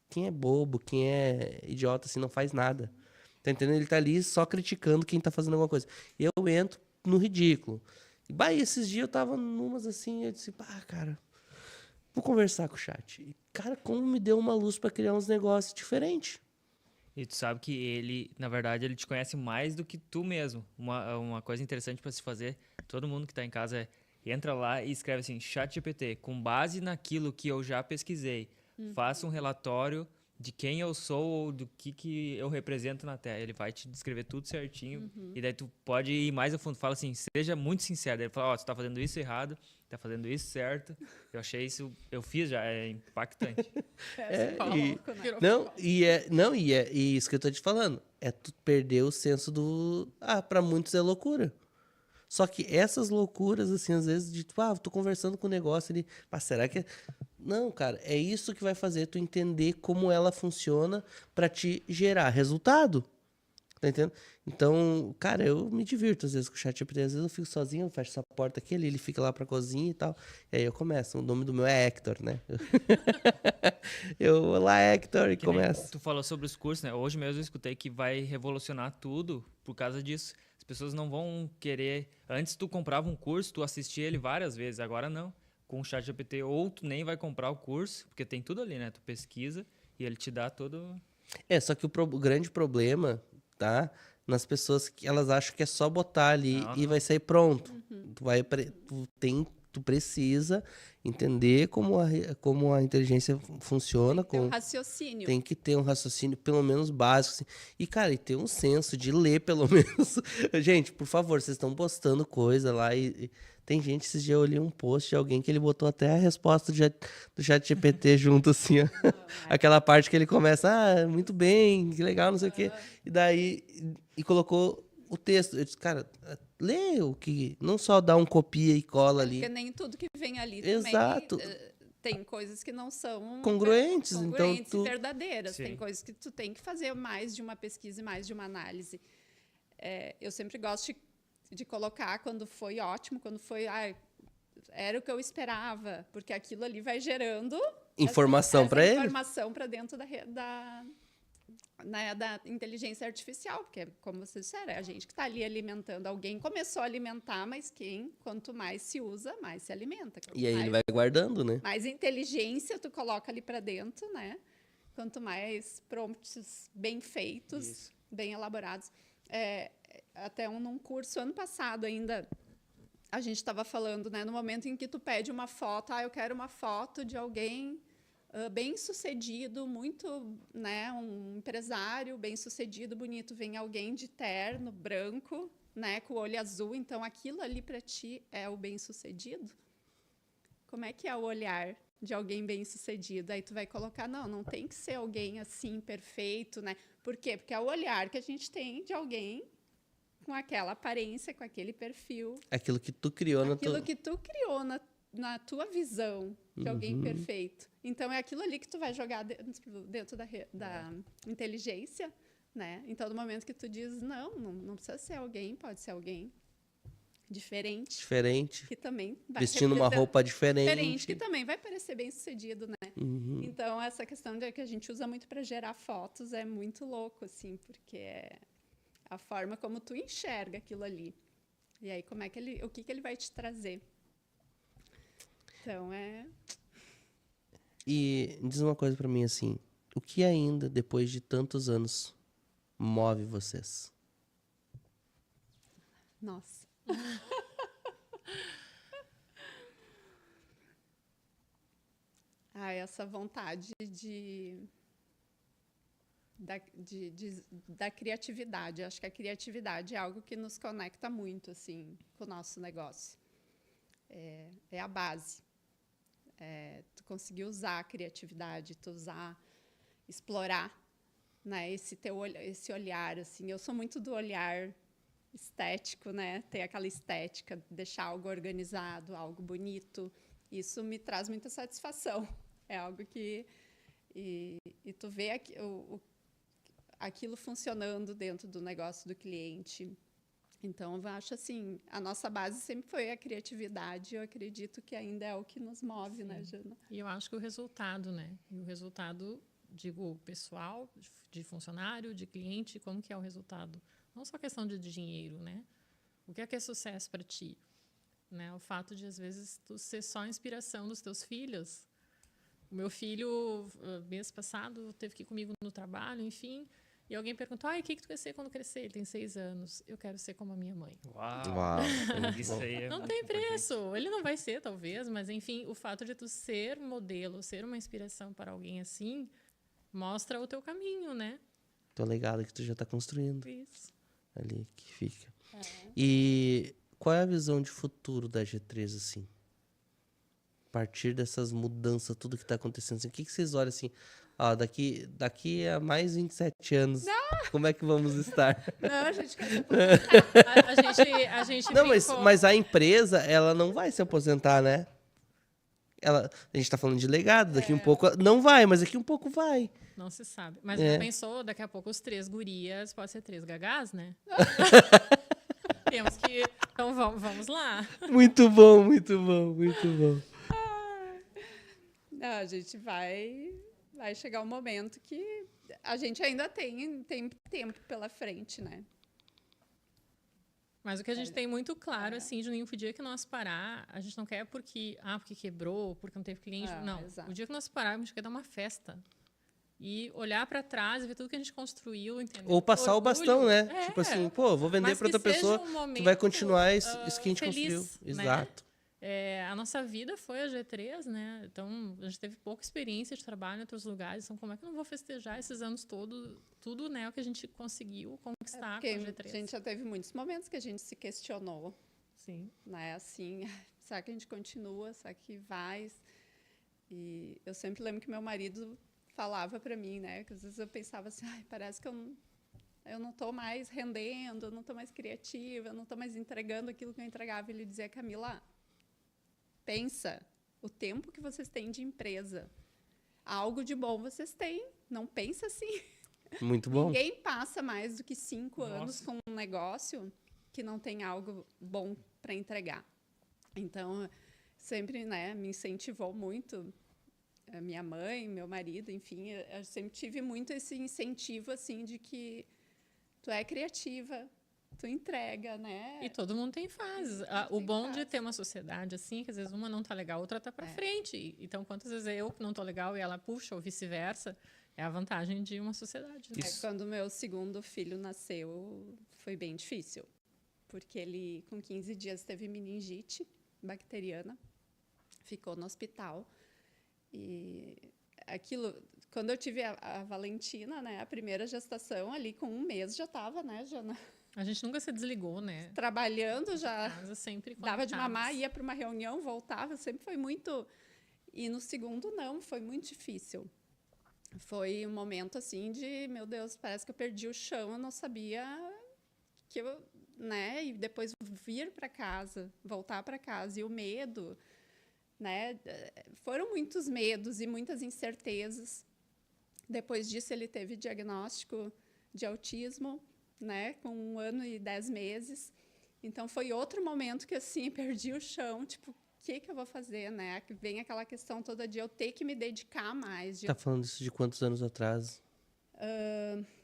quem é bobo, quem é idiota, assim, não faz nada. Tá entendendo? Ele tá ali só criticando quem tá fazendo alguma coisa. E eu entro no ridículo. E, esses dias eu tava numas assim, eu disse, cara, vou conversar com o chat. E, cara, como me deu uma luz pra criar uns negócios diferentes.
E tu sabe que ele, na verdade, ele te conhece mais do que tu mesmo. Uma coisa interessante para se fazer, todo mundo que tá em casa entra lá e escreve assim, ChatGPT, com base naquilo que eu já pesquisei, faça um relatório de quem eu sou ou do que eu represento na Terra. Ele vai te descrever tudo certinho. E daí tu pode ir mais a fundo. Fala assim, seja muito sincero. Ele fala, você tá fazendo isso errado, tá fazendo isso certo. Eu achei isso, eu fiz já, é impactante.
E isso que eu tô te falando, é tu perder o senso do... pra muitos é loucura. Só que essas loucuras, assim, às vezes, de tô conversando com o negócio ali, será que... Não, cara, é isso que vai fazer tu entender como ela funciona pra te gerar resultado. Tá entendendo? Então, cara, eu me divirto às vezes com o ChatGPT. Às vezes eu fico sozinho, eu fecho essa porta aqui, ele fica lá pra cozinha e tal. E aí eu começo. O nome do meu é Hector, né? Olá, Hector, e começo.
Tu falou sobre os cursos, né? Hoje mesmo eu escutei que vai revolucionar tudo por causa disso. As pessoas não vão querer... Antes tu comprava um curso, tu assistia ele várias vezes. Agora não. Com o ChatGPT, ou tu nem vai comprar o curso, porque tem tudo ali, né? Tu pesquisa e ele te dá todo...
Só que o grande problema, tá? nas pessoas que elas acham que é só botar ali
Não,
e
não.
vai sair pronto. Tu precisa entender como a inteligência funciona,
Tem um raciocínio.
tem que ter um raciocínio pelo menos básico, assim. E, cara, e ter um senso de ler, pelo menos. Gente, por favor, vocês estão postando coisa lá e tem gente, esses dias eu li um post de alguém que ele botou até a resposta do chat GPT junto, assim, ó. Aquela parte que ele começa, muito bem, que legal, não sei o quê. E daí, e colocou o texto. Eu disse, cara, lê o que... Não só dá um copia e cola ali.
Porque nem tudo que vem ali
Exato.
também tem coisas que não são
Congruentes, então
congruentes
tu...
e verdadeiras.
Sim.
Tem coisas que tu tem que fazer mais de uma pesquisa e mais de uma análise. Eu sempre gosto de colocar quando foi ótimo, quando foi... era o que eu esperava, porque aquilo ali vai gerando...
Informação para ele.
Informação para dentro da inteligência artificial, porque, como vocês disseram, é a gente que está ali alimentando. Alguém começou a alimentar, mas quanto mais se usa, mais se alimenta.
E aí ele vai guardando, né?
Mais inteligência tu coloca ali para dentro, né? Quanto mais prompts bem feitos,
Isso.
bem elaborados. Até num curso, ano passado ainda, a gente estava falando, né? No momento em que tu pede uma foto, eu quero uma foto de alguém bem-sucedido, muito, né, um empresário bem-sucedido, bonito, vem alguém de terno, branco, né, com o olho azul, então aquilo ali para ti é o bem-sucedido? Como é que é o olhar de alguém bem-sucedido? Aí tu vai colocar, não tem que ser alguém assim, perfeito, né? Por quê? Porque é o olhar que a gente tem de alguém com aquela aparência, com aquele perfil.
Aquilo que tu criou
que tu criou na tua visão de alguém perfeito. Então, é aquilo ali que tu vai jogar dentro da inteligência, né? Então, no momento que tu diz, não precisa ser alguém, pode ser alguém diferente.
Diferente.
Que também vai
Vestindo uma roupa diferente.
que também vai parecer bem-sucedido, né? Então, essa questão que a gente usa muito para gerar fotos é muito louco, assim, porque é a forma como tu enxerga aquilo ali. E aí, o que ele vai te trazer? Então,
E diz uma coisa pra mim, assim, o que ainda, depois de tantos anos, move vocês?
Nossa. Essa vontade da criatividade. Acho que a criatividade é algo que nos conecta muito, assim, com o nosso negócio. É a base. Tu conseguir usar a criatividade, explorar, né, esse olhar, assim. Eu sou muito do olhar estético, né? Ter aquela estética, deixar algo organizado, algo bonito. Isso me traz muita satisfação. É algo que... E tu vê aquilo funcionando dentro do negócio do cliente. Então, eu acho assim, a nossa base sempre foi a criatividade. Eu acredito que ainda é o que nos move, né, Jana?
E eu acho que o resultado, né? E o resultado, digo, pessoal, de funcionário, de cliente, como que é o resultado? Não só questão de dinheiro, né? O que é sucesso para ti? Né? O fato de, às vezes, tu ser só a inspiração dos teus filhos. O meu filho, mês passado, teve que ir comigo no trabalho, enfim... E alguém perguntou, o que tu quer ser quando crescer? Ele tem 6 anos. Eu quero ser como a minha mãe.
Uau. Isso aí é
não
muito
tem
importante.
preço. Ele não vai ser, talvez, mas, enfim, o fato de tu ser modelo, ser uma inspiração para alguém assim, mostra o teu caminho, né?
Teu legado que tu já tá construindo.
Isso.
Ali, que fica. E qual é a visão de futuro da G3, assim? A partir dessas mudanças, tudo que tá acontecendo, assim, o que vocês olham, assim... daqui a mais 27 anos, como é que vamos estar?
Não, a gente quer se
A gente
Não,
brincou.
mas a empresa, ela não vai se aposentar, né? A gente tá falando de legado, daqui um pouco... Não vai, mas daqui um pouco vai.
Não se sabe. Mas já pensou, daqui a pouco os 3 gurias, pode ser 3 gagás, né? Temos que... Então, vamos lá.
Muito bom, muito bom, muito bom.
Não, a gente vai chegar um momento que a gente ainda tem tempo pela frente, né?
Mas o que a gente tem muito claro, assim, de nenhum dia que nós parar, a gente não quer porque quebrou, porque não teve cliente. Não.
Exato.
O dia que nós pararmos, a gente quer dar uma festa. e olhar para trás e ver tudo que a gente construiu, entendeu?
Ou passar o
Orgulho.
bastão, né?
É,
Tipo assim, pô, vou vender
mas
pra outra
que seja
pessoa,
um
tu vai
momento,
continuar isso que a gente
feliz,
construiu.
né?
Exato.
A nossa vida foi a G3, né? Então, a gente teve pouca experiência de trabalho em outros lugares. Então, como é que eu não vou festejar esses anos todos, tudo, né, o que a gente conseguiu conquistar com a
Porque
G3?
a gente já teve muitos momentos que a gente se questionou,
Sim.
né? Assim, será que a gente continua? Será que vai? E eu sempre lembro que meu marido falava para mim, né? Que às vezes eu pensava assim, ai, parece que eu não estou mais rendendo, eu não estou mais criativa, eu não estou mais entregando aquilo que eu entregava. Ele dizia, Camila, pensa o tempo que vocês têm de empresa. Algo de bom vocês têm. Não pensa assim.
Muito bom.
Ninguém passa mais do que 5
Nossa.
anos com um negócio que não tem algo bom para entregar. Então, sempre, né, me incentivou muito. A minha mãe, meu marido, enfim, eu sempre tive muito esse incentivo assim de que tu é criativa, tu entrega, né?
E todo mundo tem fases.
mundo
O
tem
bom de
fase.
ter uma sociedade assim, que às vezes uma não tá legal, a outra tá para
É.
frente. Então, quantas vezes eu que não tô legal e ela puxa, ou vice-versa, é a vantagem de uma sociedade. Né?
Isso.
Quando meu segundo filho nasceu, foi bem difícil, porque ele, com 15 dias, teve meningite bacteriana, ficou no hospital. E aquilo, quando eu tive a Valentina, né, a primeira gestação, ali com 1 mês já estava, né, Jana,
A gente nunca se desligou, né?
trabalhando, já
Casa sempre
dava de mamar,
conectadas.
ia para uma reunião, voltava, sempre foi muito... E no segundo, não, foi muito difícil. Foi um momento, assim, de, meu Deus, parece que eu perdi o chão, eu não sabia que eu, né, e depois vir para casa, voltar para casa, e o medo, né, foram muitos medos e muitas incertezas. Depois disso, ele teve diagnóstico de autismo, né, com 1 ano e 10 meses. Então, foi outro momento que, assim, perdi o chão, tipo, o que eu vou fazer, né? Que vem aquela questão toda de eu ter que me dedicar mais.
Tá falando isso de quantos anos atrás?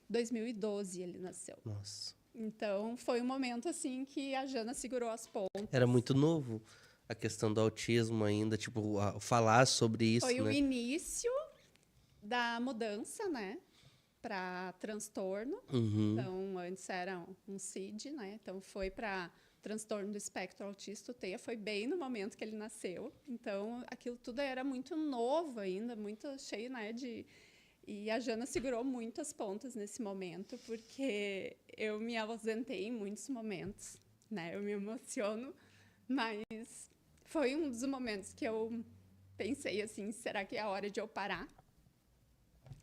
2012 ele nasceu.
Nossa.
Então, foi um momento, assim, que a Jana segurou as pontas.
Era muito novo a questão do autismo ainda, tipo, falar sobre isso,
Foi o
né?
início da mudança, né? Para transtorno.
Uhum.
Então, antes era um CID, né? Então, foi para transtorno do espectro autista, o TEA, foi bem no momento que ele nasceu. Então, aquilo tudo era muito novo ainda, muito cheio, né, de... E a Jana segurou muitas pontas nesse momento, porque eu me ausentei em muitos momentos, né? Eu me emociono, mas foi um dos momentos que eu pensei assim, será que é a hora de eu parar?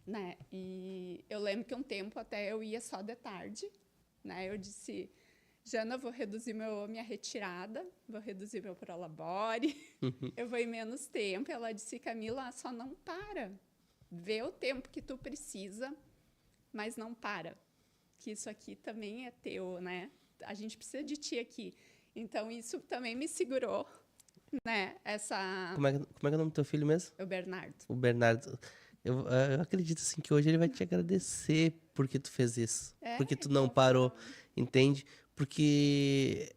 Né? E eu lembro que um tempo até eu ia só de tarde, né? Eu disse, Jana, vou reduzir minha retirada, vou reduzir meu prolabore, eu vou em menos tempo. Ela disse, Camila, só não para. Vê o tempo que tu precisa, mas não para. Que isso aqui também é teu, né? A gente precisa de ti aqui. Então, isso também me segurou, né?
Como é que é o nome do teu filho mesmo?
O Bernardo.
O Bernardo. Eu acredito assim que hoje ele vai te agradecer porque tu fez isso. Porque tu não parou, entende? Porque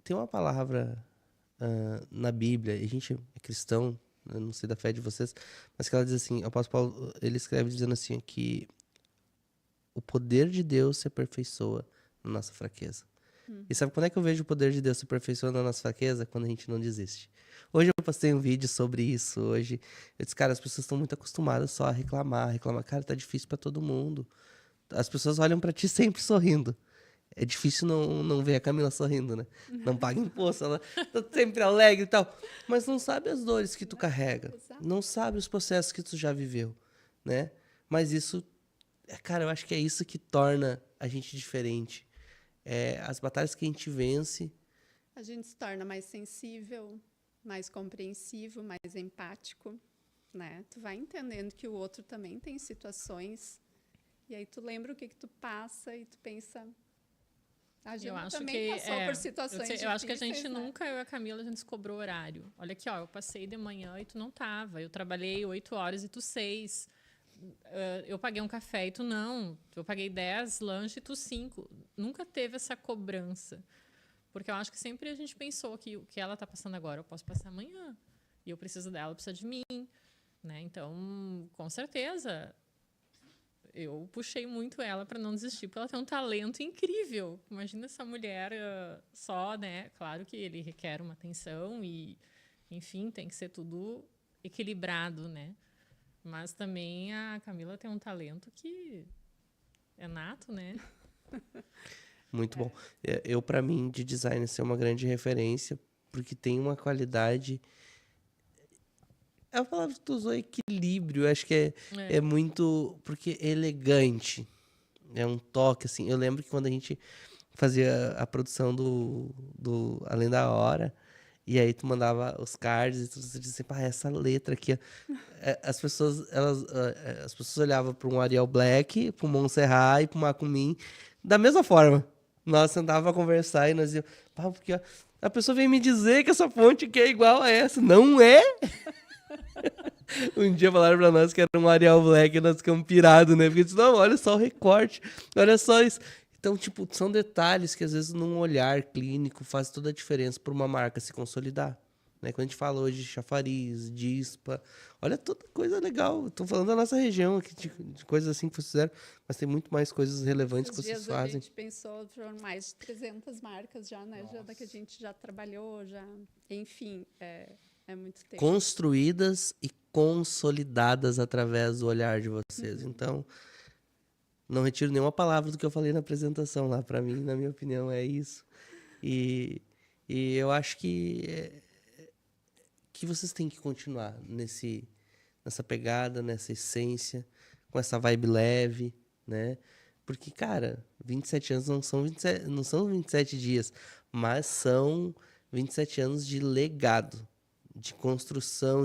tem uma palavra na Bíblia, e a gente é cristão, eu não sei da fé de vocês, mas que ela diz assim, o apóstolo Paulo, ele escreve dizendo assim, que o poder de Deus se aperfeiçoa na nossa fraqueza. E sabe quando é que eu vejo o poder de Deus se aperfeiçoando na nossa fraqueza? Quando a gente não desiste. Hoje eu postei um vídeo sobre isso. Hoje eu disse, cara, as pessoas estão muito acostumadas só a reclamar. Cara, tá difícil pra todo mundo. As pessoas olham pra ti sempre sorrindo. É difícil não ver a Camila sorrindo, né? Não paga imposto, ela tá sempre alegre e tal. Mas não sabe as dores que tu carrega.
Exato.
Não sabe os processos que tu já viveu, né? Mas isso, cara, eu acho que é isso que torna a gente diferente. As batalhas que a gente vence.
A gente se torna mais sensível, mais compreensivo, mais empático, né? Tu vai entendendo que o outro também tem situações, e aí tu lembra o que tu passa e tu pensa... A
Eu
gente
acho
também
que
passou por situações difíceis,
eu acho que a gente
né?
nunca, eu e a Camila, a gente descobriu horário. Olha aqui, ó, eu passei de manhã e tu não tava. Eu trabalhei 8 horas e tu 6. Eu paguei um café e tu não. Eu paguei 10 lanche e tu 5. Nunca teve essa cobrança. Porque eu acho que sempre a gente pensou que o que ela tá passando agora, eu posso passar amanhã. E eu preciso dela, ela precisa de mim. né? Então, com certeza, eu puxei muito ela para não desistir, porque ela tem um talento incrível. Imagina essa mulher só, né? Claro que ele requer uma atenção e, enfim, tem que ser tudo equilibrado, né? Mas também a Camila tem um talento que é nato, né?
Muito bom. Eu, para mim, de design, é uma grande referência, porque tem uma qualidade... É a palavra que tu usou, equilíbrio. Eu acho que é muito... Porque é elegante. É um toque, assim. Eu lembro que quando a gente fazia a produção do Além da Hora, e aí tu mandava os cards e tu dizia assim, pá, essa letra aqui... As pessoas olhavam para um Arial Black, para um Montserrat e para um Macumin da mesma forma. Nós sentávamos a conversar e nós dizíamos, pá, porque ó, a pessoa vem me dizer que essa fonte aqui é igual a essa. Não é? Um dia falaram pra nós que era um Arial Black e nós ficamos pirados, né? Porque não, olha só o recorte, olha só isso. Então, tipo, são detalhes que às vezes num olhar clínico faz toda a diferença para uma marca se consolidar. Né? Quando a gente fala hoje de chafariz, dispa, olha toda coisa legal. Estou falando da nossa região aqui, de coisas assim que vocês fizeram, mas tem muito mais coisas relevantes que vocês fazem.
A gente pensou em mais de 300 marcas já, né? Já que a gente já trabalhou, já... Enfim, é muito tempo.
Construídas e consolidadas através do olhar de vocês. Então, não retiro nenhuma palavra do que eu falei na apresentação lá. Para mim, na minha opinião, é isso. E eu acho que vocês têm que continuar nessa pegada, nessa essência, com essa vibe leve, né? Porque, cara, 27 anos não são 27 dias, mas são 27 anos de legado, de construção,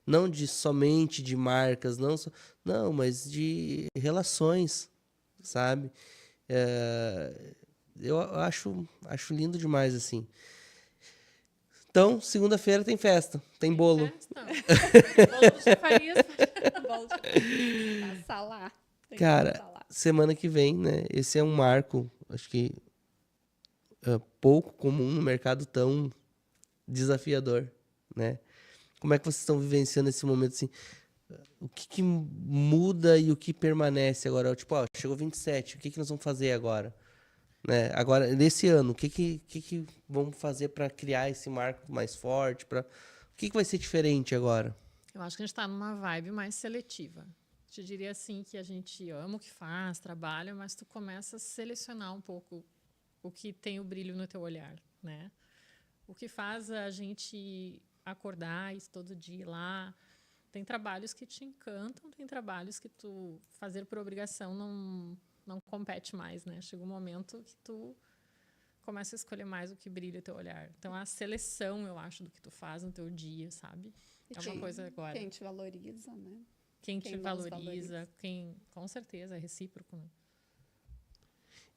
não somente de marcas, não, mas de relações, sabe? Eu acho lindo demais, assim. Então, segunda-feira tem festa, tem bolo.
Bolo de chafariz.
Passar lá.
Cara, semana que vem, né? Esse é um marco, acho que pouco comum no mercado tão desafiador, né? Como é que vocês estão vivenciando esse momento, assim? O que muda e o que permanece agora? Tipo, ó, chegou 27, o que nós vamos fazer agora? Né? Agora, nesse ano, o que vamos fazer para criar esse marco mais forte? O que vai ser diferente agora?
Eu acho que a gente está numa vibe mais seletiva. Te diria assim que a gente ama o que faz, trabalha, mas tu começa a selecionar um pouco o que tem o brilho no teu olhar, né? O que faz a gente acordar e todo dia ir lá. Tem trabalhos que te encantam, tem trabalhos que tu fazer por obrigação não compete mais, né? Chega um momento que tu começa a escolher mais o que brilha o teu olhar. Então, a seleção, eu acho, do que tu faz no teu dia, sabe? É uma coisa agora.
Quem te valoriza, né?
Quem te valoriza, com certeza, é recíproco, né?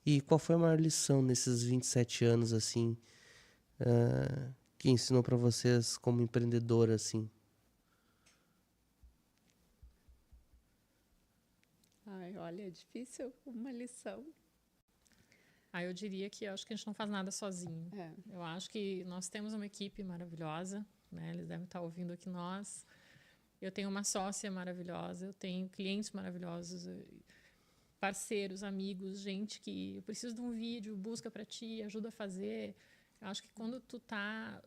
E qual foi a maior lição nesses 27 anos, assim, que ensinou para vocês como empreendedora, assim?
Ai, olha, é difícil uma lição.
Eu diria que eu acho que a gente não faz nada sozinho. Eu acho que nós temos uma equipe maravilhosa, né? Eles devem estar ouvindo aqui nós. Eu tenho uma sócia maravilhosa, eu tenho clientes maravilhosos, parceiros, amigos, gente que eu preciso de um vídeo, busca para ti, ajuda a fazer. Eu acho que quando tu tá...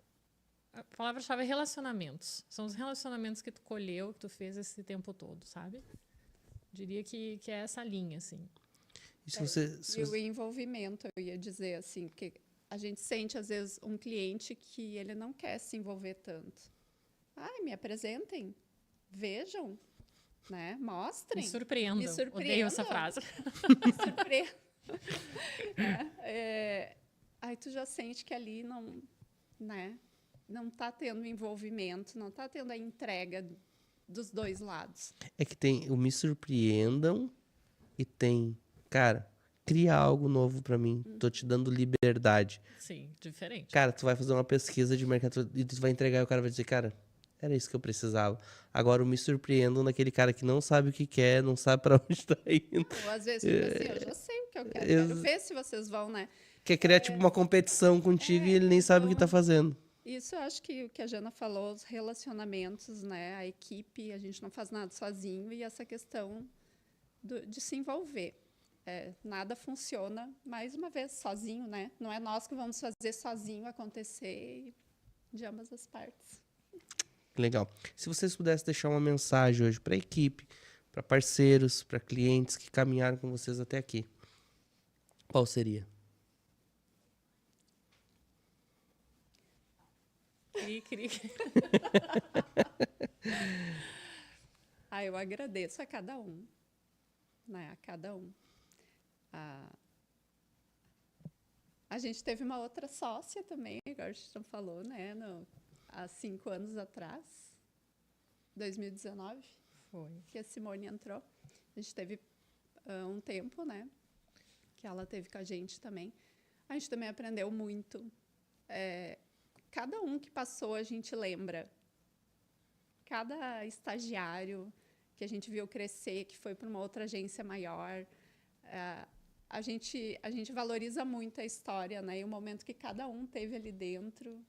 A palavra-chave é relacionamentos. São os relacionamentos que tu colheu, que tu fez esse tempo todo, sabe? Diria que é essa linha, assim.
E o envolvimento, eu ia dizer, assim, porque a gente sente, às vezes, um cliente que ele não quer se envolver tanto. Me apresentem, vejam, né? Mostrem.
Me surpreendam. Odeio essa frase.
Me surpreendam. Aí tu já sente que ali não, né? Não está tendo envolvimento, não está tendo a entrega dos dois lados.
É que tem o me surpreendam e tem, cara, cria algo novo pra mim. Tô te dando liberdade.
Sim, diferente.
Cara, tu vai fazer uma pesquisa de mercado e tu vai entregar e o cara vai dizer, cara, era isso que eu precisava. Agora o me surpreendam naquele cara que não sabe o que quer, não sabe pra onde tá indo.
Ou às vezes fica assim, eu já sei o que eu quero ver se vocês vão, né?
Quer criar tipo uma competição contigo e ele nem sabe o que tá fazendo.
Isso eu acho que o que a Jana falou, os relacionamentos, né? A equipe, a gente não faz nada sozinho e essa questão de se envolver. Nada funciona, mais uma vez, sozinho, né? Não é nós que vamos fazer sozinho acontecer de ambas as partes.
Legal. Se vocês pudessem deixar uma mensagem hoje para a equipe, para parceiros, para clientes que caminharam com vocês até aqui, qual seria?
Cri.
Eu agradeço a cada um, né? A cada um. A gente teve uma outra sócia também, agora a gente não falou, né? Há 5 anos atrás, 2019,
Foi.
que a Simone entrou. A gente teve um tempo, né? Que ela teve com a gente também. A gente também aprendeu muito. Cada um que passou, a gente lembra. Cada estagiário que a gente viu crescer, que foi para uma outra agência maior, a gente valoriza muito a história, né? E o momento que cada um teve ali dentro,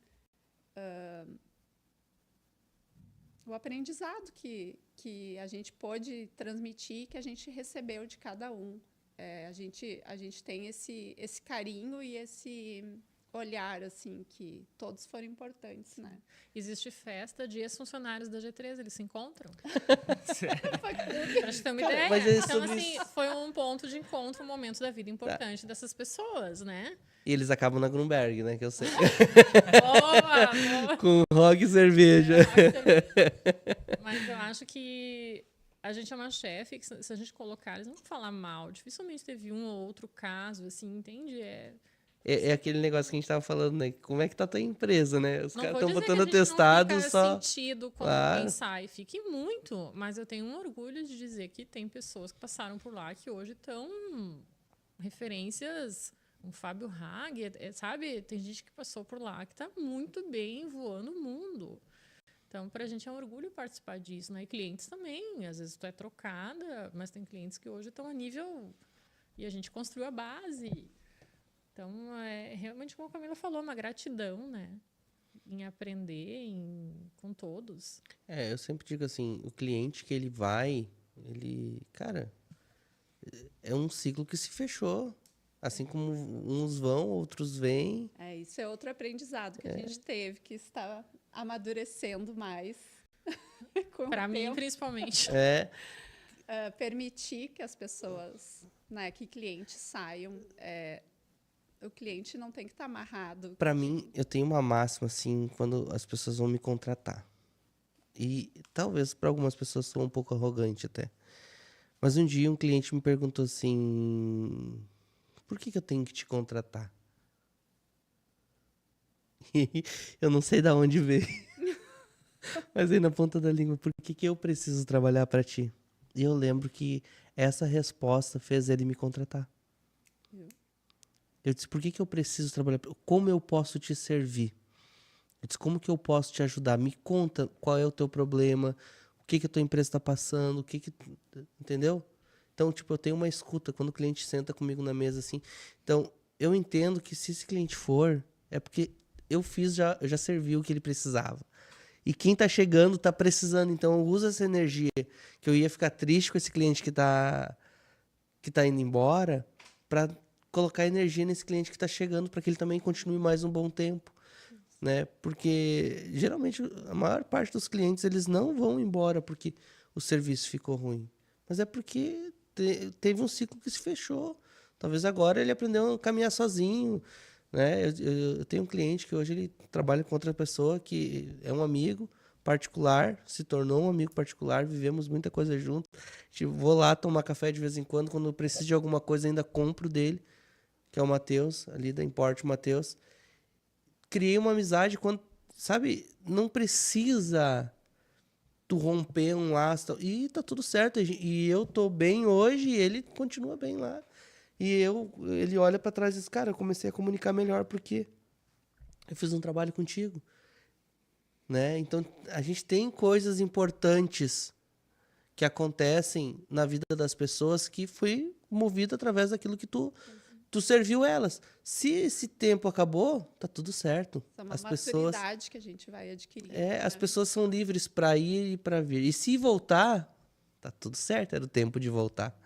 o aprendizado que a gente pôde transmitir, que a gente recebeu de cada um. A gente tem esse carinho e esse olhar, assim, que todos foram importantes, né?
Existe festa de ex-funcionários da G3, eles se encontram?
Sério?
Pra gente ter uma ideia.
mas é
Então,
sobre
assim, foi um ponto de encontro, um momento da vida importante dessas pessoas, né?
E eles acabam na Grunberg, né? Que eu sei.
Boa!
Com rock e cerveja.
Mas eu acho que a gente é uma chefe, que se a gente colocar, eles vão falar mal. Dificilmente teve um ou outro caso, assim, entende?
É aquele negócio que a gente tava falando, né? Como é que tá a tua empresa, né? Os
Não
caras
vou
estão
dizer
botando
que a gente
atestado
não fica
só.
sentido quando
Claro.
quem sai. Fique muito, mas eu tenho um orgulho de dizer que tem pessoas que passaram por lá que hoje estão referências, um Fábio Hager, sabe? Tem gente que passou por lá que está muito bem voando o mundo. Então, para a gente é um orgulho participar disso, né? E clientes também. Às vezes tu é trocada, mas tem clientes que hoje estão a nível... E a gente construiu a base. Então, realmente, como a Camila falou, uma gratidão, né? Em aprender com todos.
Eu sempre digo assim, o cliente que ele vai, cara, é um ciclo que se fechou. Assim como uns vão, outros vêm.
Isso é outro aprendizado que a gente teve, que está amadurecendo mais.
Para mim, principalmente.
Permitir que as pessoas, né, que clientes saiam. O cliente não tem que estar amarrado.
Para mim, eu tenho uma máxima, assim, quando as pessoas vão me contratar. E talvez para algumas pessoas sou um pouco arrogante até. Mas um dia um cliente me perguntou assim... Por que eu tenho que te contratar? E eu não sei de onde veio. Mas aí na ponta da língua, por que eu preciso trabalhar para ti? E eu lembro que essa resposta fez ele me contratar. Eu disse, por que eu preciso trabalhar? Como eu posso te servir? Eu disse, como que eu posso te ajudar? Me conta qual é o teu problema, o que a tua empresa está passando, entendeu? Então, tipo, eu tenho uma escuta quando o cliente senta comigo na mesa, assim. Então, eu entendo que se esse cliente for, é porque eu já servi o que ele precisava. E quem tá chegando tá precisando. Então, eu uso essa energia que eu ia ficar triste com esse cliente que tá indo embora para colocar energia nesse cliente que tá chegando para que ele também continue mais um bom tempo, né? Porque, geralmente, a maior parte dos clientes, eles não vão embora porque o serviço ficou ruim. Mas é porque teve um ciclo que se fechou. Talvez agora ele aprendeu a caminhar sozinho, né? Eu tenho um cliente que hoje ele trabalha com outra pessoa que é um amigo particular, se tornou um amigo particular, vivemos muita coisa junto. Vou lá tomar café de vez em quando eu preciso de alguma coisa ainda compro dele, que é o Matheus, ali da Importe Matheus. Criei uma amizade quando, sabe, não precisa tu romper um laço e tá tudo certo. E eu tô bem hoje e ele continua bem lá. E ele olha para trás e diz, cara, eu comecei a comunicar melhor porque eu fiz um trabalho contigo. Né? Então, a gente tem coisas importantes que acontecem na vida das pessoas que foi movido através daquilo que tu tu serviu elas. Se esse tempo acabou, tá tudo certo.
Isso é uma
As pessoas,
maturidade que a gente vai adquirindo.
as
né?
pessoas são livres para ir e para vir. E se voltar, tá tudo certo, era o tempo de voltar,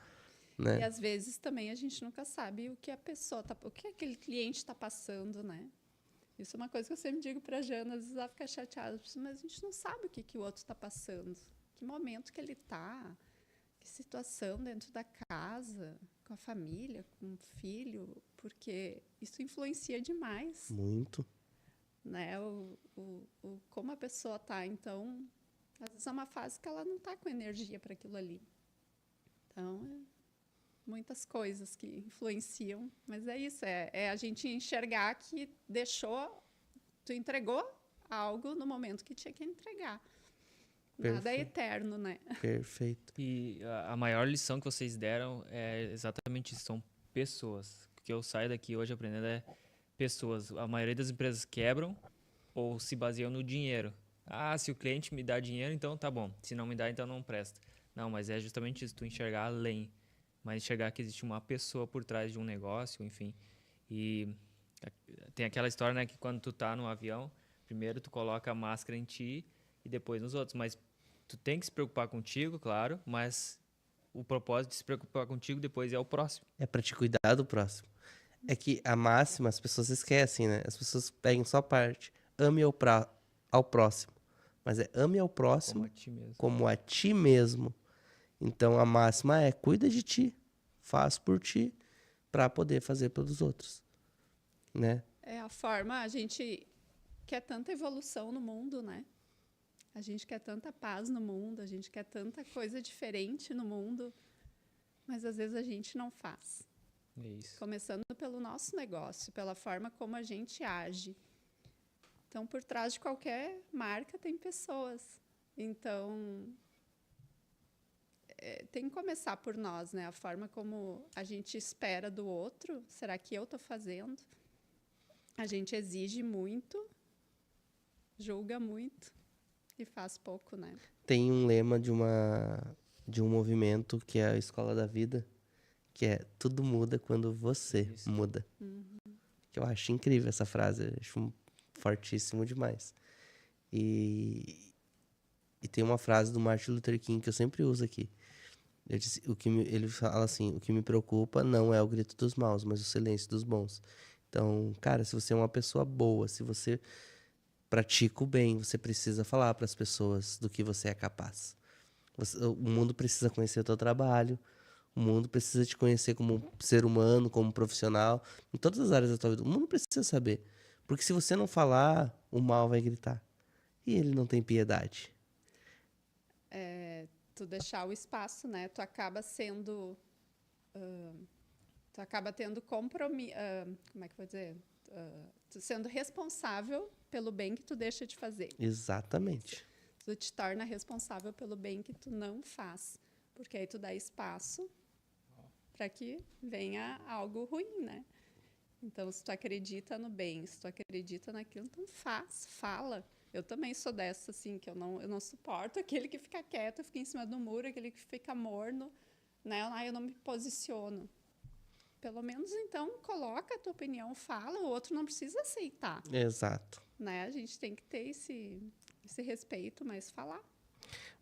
E
né?
às vezes também a gente nunca sabe o que a pessoa tá, o que aquele cliente está passando, né? Isso é uma coisa que eu sempre digo para a Jana, às vezes ela fica chateada, mas a gente não sabe o que o outro está passando, que momento que ele está, que situação dentro da casa, com a família, com o filho, porque isso influencia demais,
Muito.
né? Como a pessoa está. Então, às vezes é uma fase que ela não está com energia para aquilo ali. Então, muitas coisas que influenciam, mas é isso, é a gente enxergar que tu entregou algo no momento que tinha que entregar. Nada é
Perfeito.
eterno, né?
Perfeito.
E a maior lição que vocês deram é exatamente isso, são pessoas. O que eu saio daqui hoje aprendendo é pessoas. A maioria das empresas quebram ou se baseiam no dinheiro. Ah, se o cliente me dá dinheiro, então tá bom. Se não me dá, então não presta. Não, mas é justamente isso, tu enxergar além. Mas enxergar que existe uma pessoa por trás de um negócio, enfim. E tem aquela história, né, que quando tu tá no avião, primeiro tu coloca a máscara em ti e depois nos outros. Mas tu tem que se preocupar contigo, claro, mas o propósito de se preocupar contigo depois é o próximo.
É para te cuidar do próximo. É que a máxima as pessoas esquecem, né? As pessoas pegam só parte. Ame ao próximo. Mas é ame ao
Como
próximo
a ti mesmo.
como a ti mesmo. Então a máxima é cuida de ti, faz por ti para poder fazer pelos outros, né?
É a forma, a gente quer tanta evolução no mundo, né? A gente quer tanta paz no mundo, a gente quer tanta coisa diferente no mundo, mas às vezes a gente não faz.
É isso.
Começando pelo nosso negócio, pela forma como a gente age. Então, por trás de qualquer marca tem pessoas. Então, tem que começar por nós, né? A forma como a gente espera do outro. Será que eu estou fazendo? A gente exige muito, julga muito e faz pouco, né?
Tem um lema de um movimento que é a Escola da Vida, que é tudo muda quando você
Isso.
muda. Que eu acho incrível essa frase, eu acho fortíssimo demais. E tem uma frase do Martin Luther King que eu sempre uso aqui. Ele fala assim, o que me preocupa não é o grito dos maus, mas o silêncio dos bons. Então, cara, se você é uma pessoa boa, se você pratica o bem, você precisa falar para as pessoas do que você é capaz. O mundo precisa conhecer o teu trabalho, o mundo precisa te conhecer como ser humano, como profissional, em todas as áreas da tua vida. O mundo precisa saber. Porque se você não falar, o mal vai gritar. E ele não tem piedade.
Tu deixar o espaço, né? Tu acaba sendo... tu acaba tendo compromisso... como é que eu vou dizer? Tu sendo responsável pelo bem que tu deixa de fazer.
Exatamente.
Tu te torna responsável pelo bem que tu não faz. Porque aí tu dá espaço para que venha algo ruim, né? Então, se tu acredita no bem, se tu acredita naquilo, então fala. Eu também sou dessa, assim, que eu não suporto aquele que fica quieto, fica em cima do muro, aquele que fica morno, né? Eu não me posiciono. Pelo menos, então, coloca a tua opinião, fala, o outro não precisa aceitar,
Exato.
né? A gente tem que ter esse respeito, mas falar.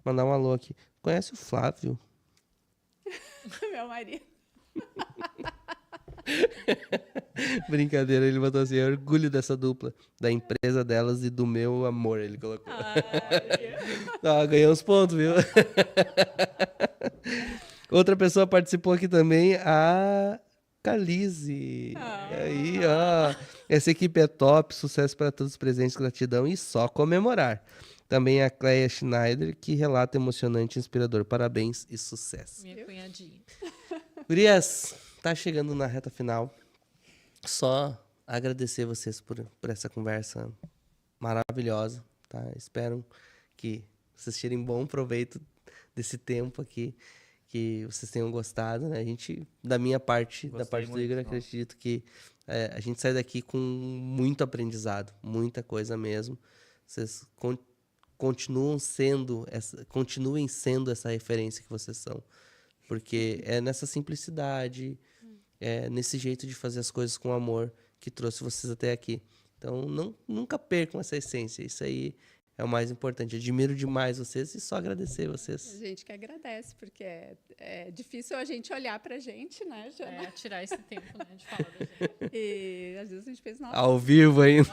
Mandar um alô aqui. Conhece o Flávio?
Meu marido.
Brincadeira, ele botou assim, eu orgulho dessa dupla, da empresa delas e do meu amor, ele colocou. Ganhou uns pontos, viu? Outra pessoa participou aqui também, a Calize. Aí, ó. Essa equipe é top, sucesso para todos os presentes, gratidão e só comemorar. Também a Cleia Schneider, que relato emocionante e inspirador. Parabéns e sucesso.
Minha cunhadinha.
Gurias, tá chegando na reta final. Só agradecer vocês por essa conversa maravilhosa, tá? Espero que vocês tirem bom proveito desse tempo aqui, que vocês tenham gostado, né? A gente, da minha parte, da
Gostei
parte do
muito,
Igor,
nossa.
acredito que a gente sai daqui com muito aprendizado, muita coisa mesmo. Vocês continuem sendo essa referência que vocês são. Porque é nessa simplicidade, nesse jeito de fazer as coisas com amor que trouxe vocês até aqui. Então, nunca percam essa essência. Isso aí é o mais importante. Admiro demais vocês e só agradecer vocês.
A gente que agradece, porque é difícil a gente olhar pra gente, né, Jana?
Tirar esse tempo, né, de falar da gente.
E às vezes a gente fez nossa.
Ao vivo ainda.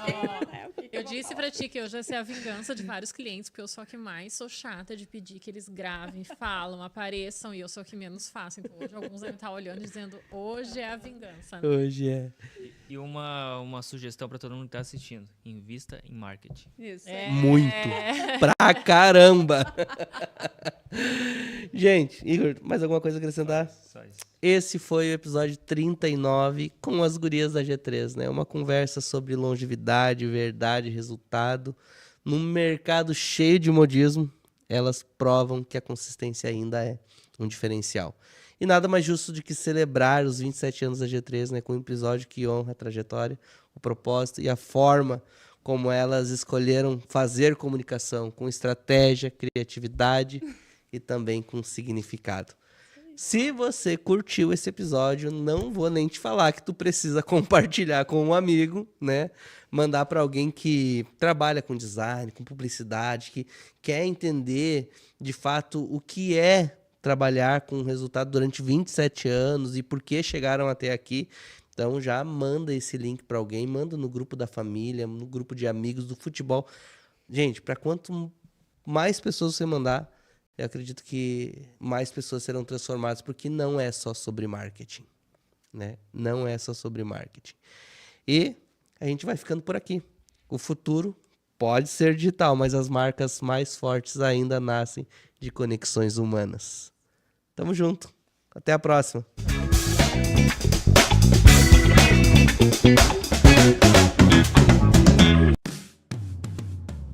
Eu disse pra ti que hoje vai ser a vingança de vários clientes, porque eu sou a que mais sou chata de pedir que eles gravem, falam, apareçam, e eu sou a que menos faço. Então hoje alguns devem estar olhando e dizendo, hoje é a vingança. Né?
Hoje é.
E uma sugestão para todo mundo que está assistindo: invista em marketing.
Isso.
Muito. Pra caramba. Gente, Igor, mais alguma coisa a acrescentar?
Só isso.
Esse foi o episódio 39 com as gurias da G3, né? Uma conversa sobre longevidade, verdade, resultado. Num mercado cheio de modismo, elas provam que a consistência ainda é um diferencial. E nada mais justo do que celebrar os 27 anos da G3, né? Com um episódio que honra a trajetória, o propósito e a forma como elas escolheram fazer comunicação, com estratégia, criatividade e também com significado. Se você curtiu esse episódio, não vou nem te falar que tu precisa compartilhar com um amigo, né? Mandar para alguém que trabalha com design, com publicidade, que quer entender de fato o que é trabalhar com resultado durante 27 anos e por que chegaram até aqui. Então já manda esse link para alguém, manda no grupo da família, no grupo de amigos do futebol. Gente, para quanto mais pessoas você mandar, eu acredito que mais pessoas serão transformadas, porque não é só sobre marketing, né? Não é só sobre marketing. E a gente vai ficando por aqui. O futuro pode ser digital, mas as marcas mais fortes ainda nascem de conexões humanas. Tamo junto. Até a próxima.